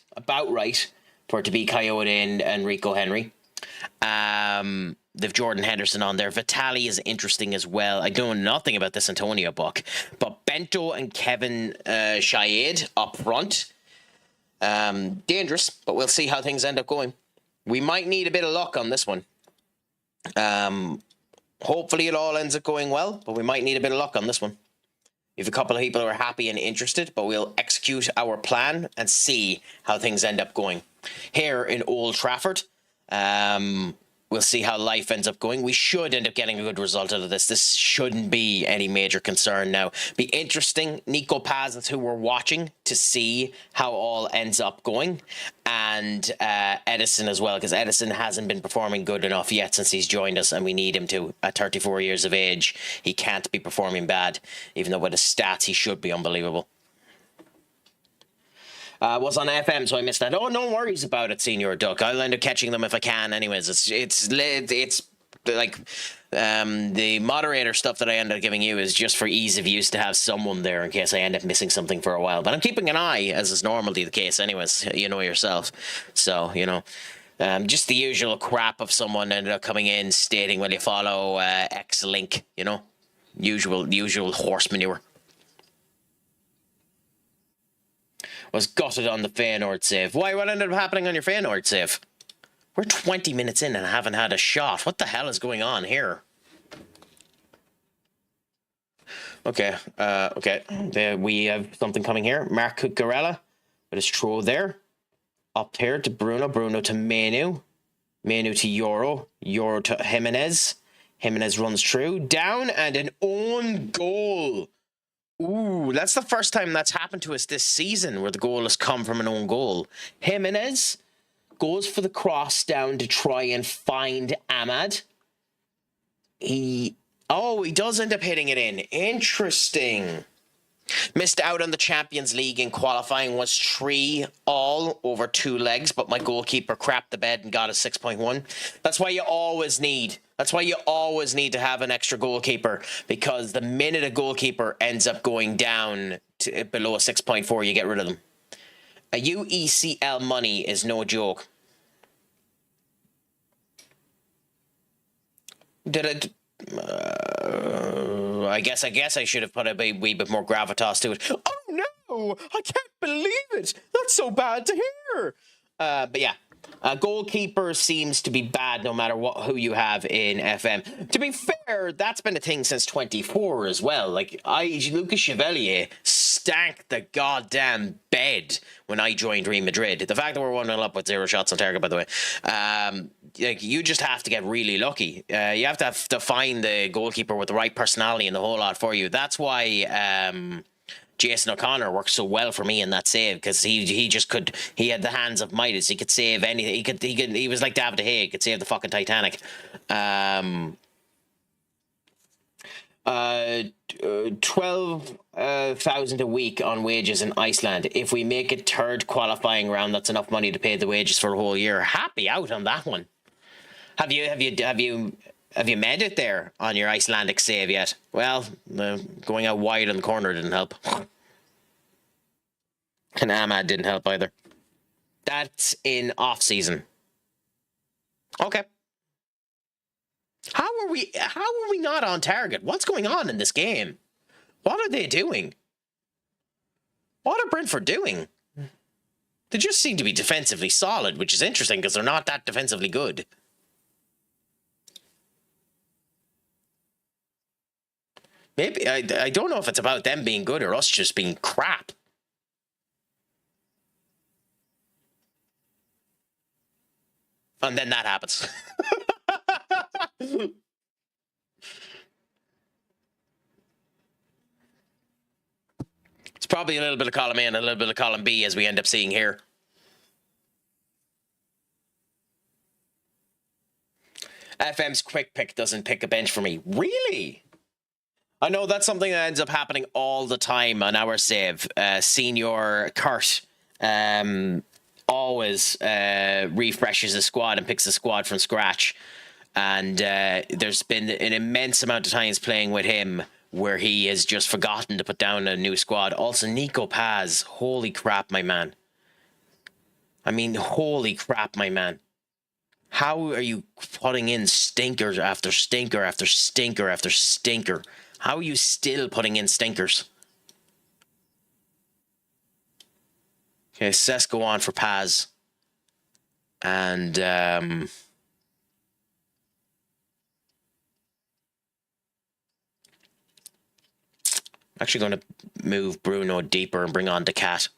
for it to be Coyote and Rico Henry. They've Jordan Henderson on there. Vitali is interesting as well. I know nothing about this Antonio book, but Bento and Kevin Shahed up front. Dangerous, but we'll see how things end up going. We might need a bit of luck on this one. Hopefully it all ends up going well, but we might need a bit of luck on this one. We have a couple of people who are happy and interested, but we'll execute our plan and see how things end up going. Here in Old Trafford, we'll see how life ends up going. We should end up getting a good result out of this. This shouldn't be any major concern now. Be interesting, Nico Pazins, who we're watching, to see how all ends up going. And Edison as well, because Edison hasn't been performing good enough yet since he's joined us, and we need him to. At 34 years of age, he can't be performing bad, even though with his stats, he should be unbelievable. Was on FM, so I missed that. Oh, no worries about it, Senior Duck. I'll end up catching them if I can. Anyways, it's like the moderator stuff that I end up giving you is just for ease of use to have someone there in case I end up missing something for a while. But I'm keeping an eye, as is normally the case. Anyways, you know yourself. So just the usual crap of someone ended up coming in stating, "Will you follow X link?" Usual horse manure. Was gutted on the Feyenoord save. Why? What ended up happening on your Feyenoord save? We're 20 minutes in and I haven't had a shot. What the hell is going on here? Okay. Okay. We have something coming here. Marc Cucurella with his throw there. Up here to Bruno. Bruno to Menu. Menu to Euro. Euro to Jimenez. Jimenez runs through. Down and an own goal. Ooh, that's the first time that's happened to us this season where the goal has come from an own goal. Jimenez goes for the cross down to try and find Ahmad. He does end up hitting it in. Interesting. Missed out on the Champions League in qualifying, was 3-all over 2 legs, but my goalkeeper crapped the bed and got a 6.1. That's why you always need to have an extra goalkeeper, because the minute a goalkeeper ends up going down to below a 6.4, you get rid of them. A UECL money is no joke. I guess I should have put a wee bit more gravitas to it. Oh no! I can't believe it! That's so bad to hear! sure. But yeah. Goalkeeper seems to be bad no matter who you have in FM. To be fair, that's been a thing since 24 as well. Like, Lucas Chevalier stank the goddamn bed when I joined Real Madrid. The fact that we're 1-0 up with 0 shots on target, by the way, like, you just have to get really lucky. You have to find the goalkeeper with the right personality and the whole lot for you. That's why Jason O'Connor worked so well for me in that save, because he just could. He had the hands of Midas. He could save anything. He was like David De Gea. He could save the fucking Titanic. 12,000 a week on wages in Iceland. If we make it third qualifying round, that's enough money to pay the wages for a whole year. Happy out on that one. Have you made it there on your Icelandic save yet? Well, going out wide on the corner didn't help. And Ahmad didn't help either. That's in off season. Okay. How are we not on target? What's going on in this game? What are they doing? What are Brentford doing? They just seem to be defensively solid, which is interesting because they're not that defensively good. Maybe I don't know if it's about them being good or us just being crap. And then that happens. It's probably a little bit of column A and a little bit of column B, as we end up seeing here. FM's quick pick doesn't pick a bench for me. Really? I know that's something that ends up happening all the time on our save. Senior Kurt always refreshes the squad and picks the squad from scratch. And there's been an immense amount of times playing with him where he has just forgotten to put down a new squad. Also, Nico Paz. Holy crap, my man. I mean, holy crap, my man. How are you putting in stinkers after stinker after stinker after stinker? How are you still putting in stinkers? Okay, Sesko on for Paz. And actually going to move Bruno deeper and bring on the cat.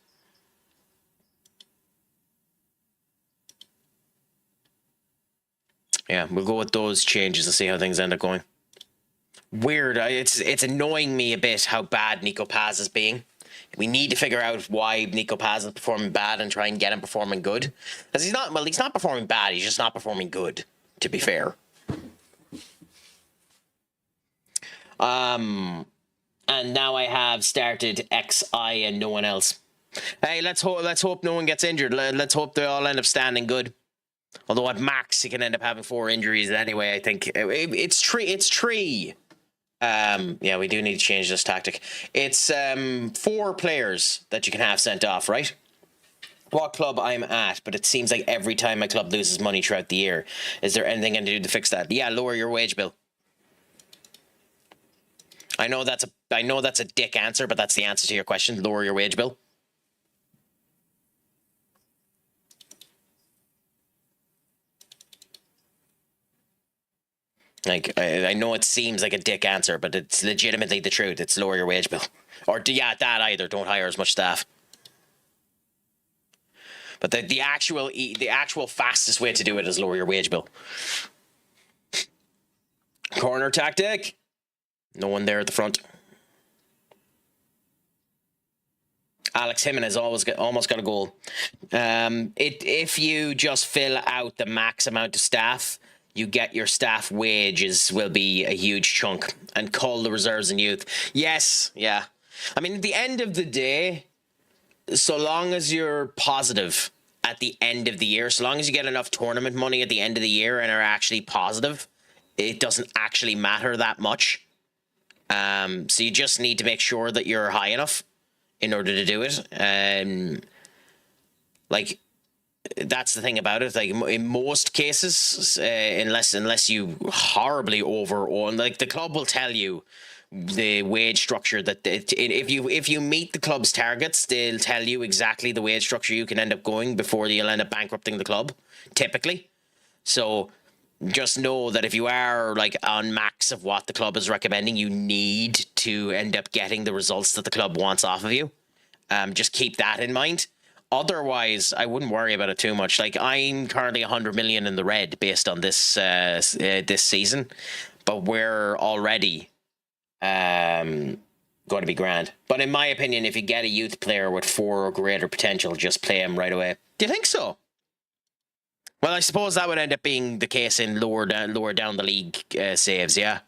Yeah, we'll go with those changes and see how things end up going. Weird. It's annoying me a bit how bad Nico Paz is being. We need to figure out why Nico Paz is performing bad and try and get him performing good. Because he's not performing bad, he's just not performing good, to be fair. And now I have started XI and no one else. Hey, let's hope no one gets injured. Let's hope they all end up standing good. Although at max he can end up having 4 injuries anyway. I think it's three. Yeah, we do need to change this tactic. It's 4 players that you can have sent off, right? What club I'm at, but it seems like every time my club loses money throughout the year. Is there anything I can do to fix that? Yeah, lower your wage bill. I know that's a dick answer, but that's the answer to your question. Lower your wage bill. Like, I know it seems like a dick answer, but it's legitimately the truth. It's lower your wage bill. Or, yeah, that either. Don't hire as much staff. But the actual fastest way to do it is lower your wage bill. Corner tactic. No one there at the front. Alex Jimenez almost got a goal. If you just fill out the max amount of staff, you get your staff wages will be a huge chunk, and cull the reserves and youth. Yes, yeah. I mean, at the end of the day, so long as you're positive at the end of the year, so long as you get enough tournament money at the end of the year and are actually positive, it doesn't actually matter that much. So you just need to make sure that you're high enough in order to do it. Like, that's the thing about it. Like, in most cases, unless you horribly over-own, like, the club will tell you, the wage structure that if you meet the club's targets, they'll tell you exactly the wage structure you can end up going before you'll end up bankrupting the club, typically. So just know that if you are like on max of what the club is recommending, you need to end up getting the results that the club wants off of you. Just keep that in mind. Otherwise, I wouldn't worry about it too much. Like, I'm currently 100 million in the red based on this this season, but we're already going to be grand. But in my opinion, if you get a youth player with 4 or greater potential, just play him right away. Do you think so? Well, I suppose that would end up being the case in lower down the league saves, yeah,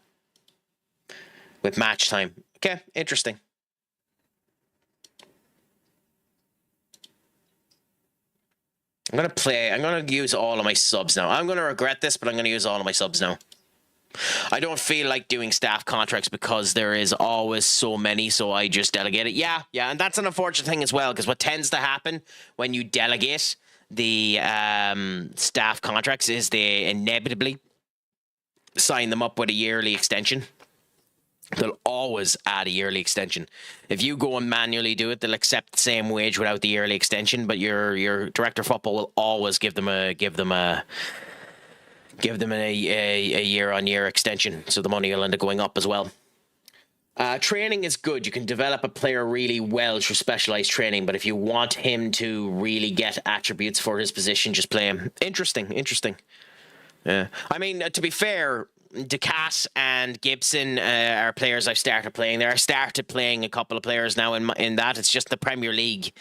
with match time. Okay, interesting. I'm going to use all of my subs now. I'm going to regret this, but I'm going to use all of my subs now. I don't feel like doing staff contracts because there is always so many, so I just delegate it. Yeah, and that's an unfortunate thing as well, because what tends to happen when you delegate the staff contracts is they inevitably sign them up with a yearly extension. They'll always add a yearly extension. If you go and manually do it, they'll accept the same wage without the yearly extension, but your director of football will always give them a year-on-year extension, so the money will end up going up as well. Training is good. You can develop a player really well through specialized training, but if you want him to really get attributes for his position, just play him. Interesting. Yeah. I mean, to be fair, DeCat and Gibson are players I've started playing there. I started playing a couple of players now in that. It's just the Premier League.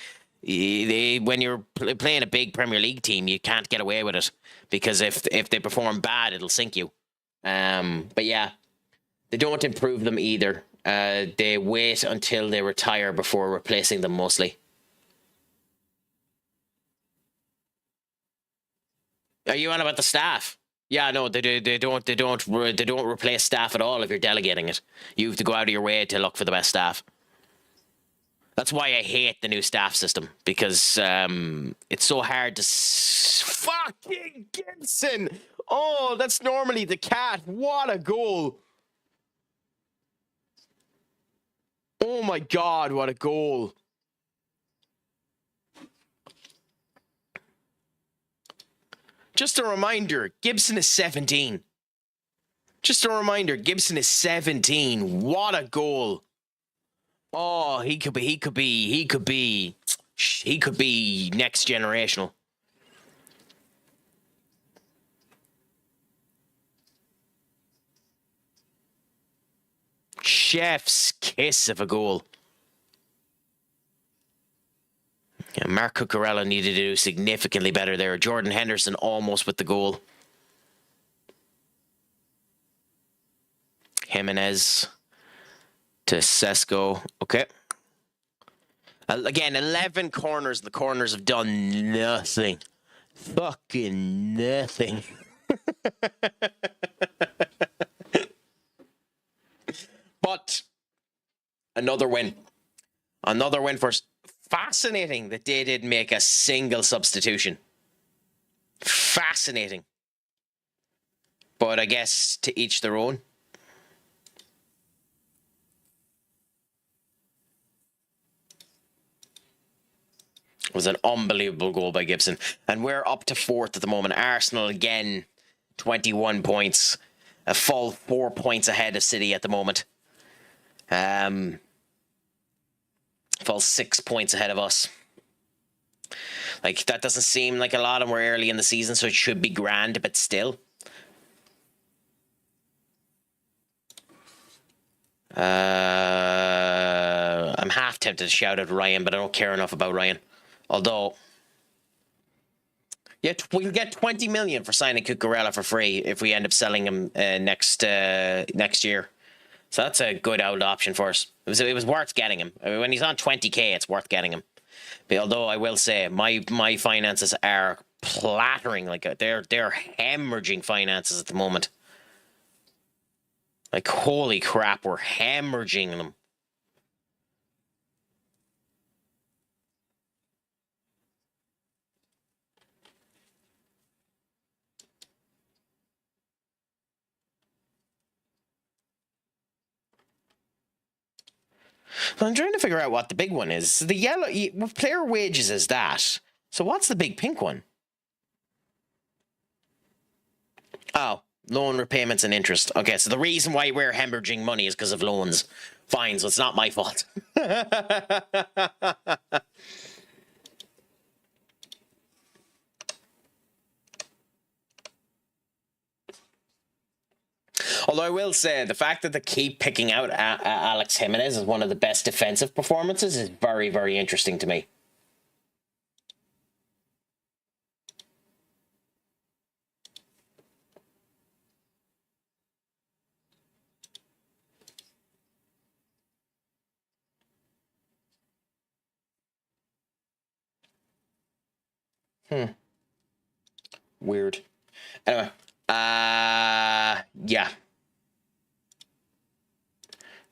When you're playing a big Premier League team, you can't get away with it, because if they perform bad, it'll sink you. But yeah, they don't improve them either. They wait until they retire before replacing them mostly. Are you on about the staff? Yeah, no, they don't replace staff at all if you're delegating it. You have to go out of your way to look for the best staff. That's why I hate the new staff system, because it's so hard to fucking Gibson. Oh, that's normally the cat. What a goal. Oh my God, what a goal. Just a reminder, Gibson is 17. Just a reminder, Gibson is 17. What a goal. Oh, he could be next generational. Chef's kiss of a goal. Yeah, Mark Cucurella needed to do significantly better there. Jordan Henderson almost with the goal. Jimenez to Sesko. Okay. Again, 11 corners. The corners have done nothing. Fucking nothing. But another win. Another win for... Fascinating that they didn't make a single substitution. Fascinating. But I guess to each their own. It was an unbelievable goal by Gibson. And we're up to 4th at the moment. Arsenal again, 21 points. A full 4 points ahead of City at the moment. Full 6 points ahead of us. Like, that doesn't seem like a lot, and we're early in the season, so it should be grand, but still. I'm half tempted to shout at Ryan, but I don't care enough about Ryan. Although, yeah, we'll get 20 million for signing Cucurella for free if we end up selling him next year. So that's a good old option for us. It was worth getting him. I mean, when he's on 20k, it's worth getting him. But although I will say my finances are plattering, like they're hemorrhaging finances at the moment. Like, holy crap, we're hemorrhaging them. I'm trying to figure out what the big one is. The yellow player wages is that. So what's the big pink one? Oh, loan repayments and interest. Okay, so the reason why we're hemorrhaging money is because of loans. Fine, so it's not my fault. Although I will say, the fact that they keep picking out Alex Jimenez as one of the best defensive performances is very, very interesting to me. Weird. Anyway, yeah.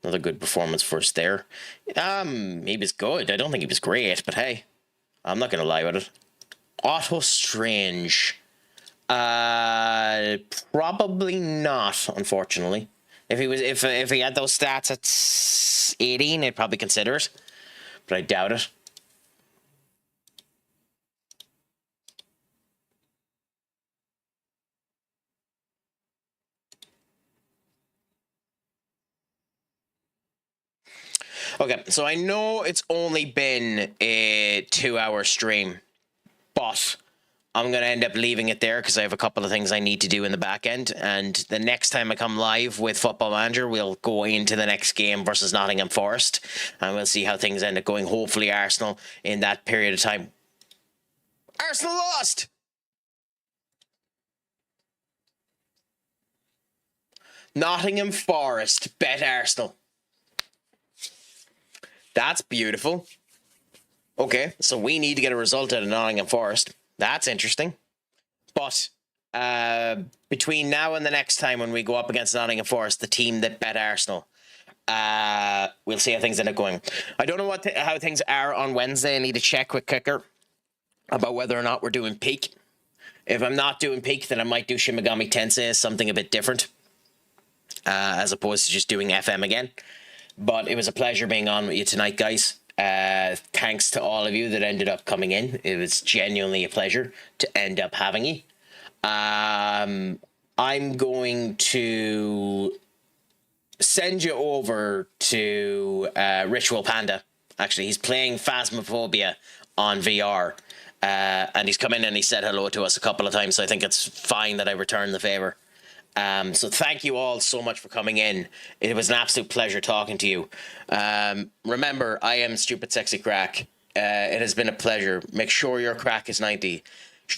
Another good performance for us there. He was good. I don't think he was great, but hey, I'm not gonna lie with it. Otto Strange. Probably not, unfortunately. If he had those stats at 18, I'd probably consider it, but I doubt it. Okay, so I know it's only been a 2-hour stream, but I'm going to end up leaving it there because I have a couple of things I need to do in the back end. And the next time I come live with Football Manager, we'll go into the next game versus Nottingham Forest, and we'll see how things end up going. Hopefully Arsenal in that period of time. Arsenal lost! Nottingham Forest bet Arsenal. That's beautiful. Okay, so we need to get a result out of Nottingham Forest. That's interesting. But between now and the next time when we go up against Nottingham Forest, the team that bet Arsenal, we'll see how things end up going. I don't know how things are on Wednesday. I need to check with Kicker about whether or not we're doing peak. If I'm not doing peak, then I might do Shimigami Tensei, something a bit different, as opposed to just doing FM again. But it was a pleasure being on with you tonight, guys. Thanks to all of you that ended up coming in. It was genuinely a pleasure to end up having you. I'm going to send you over to Ritual Panda. Actually, he's playing Phasmophobia on VR. And he's come in and he said hello to us a couple of times, so I think it's fine that I return the favor. So thank you all so much for coming in. It was an absolute pleasure talking to you. Remember, I am Stupid Sexy Craic. It has been a pleasure. Make sure your crack is 90.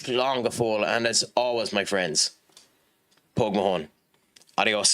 Long full, and as always, my friends, Pog Mahone. Adios.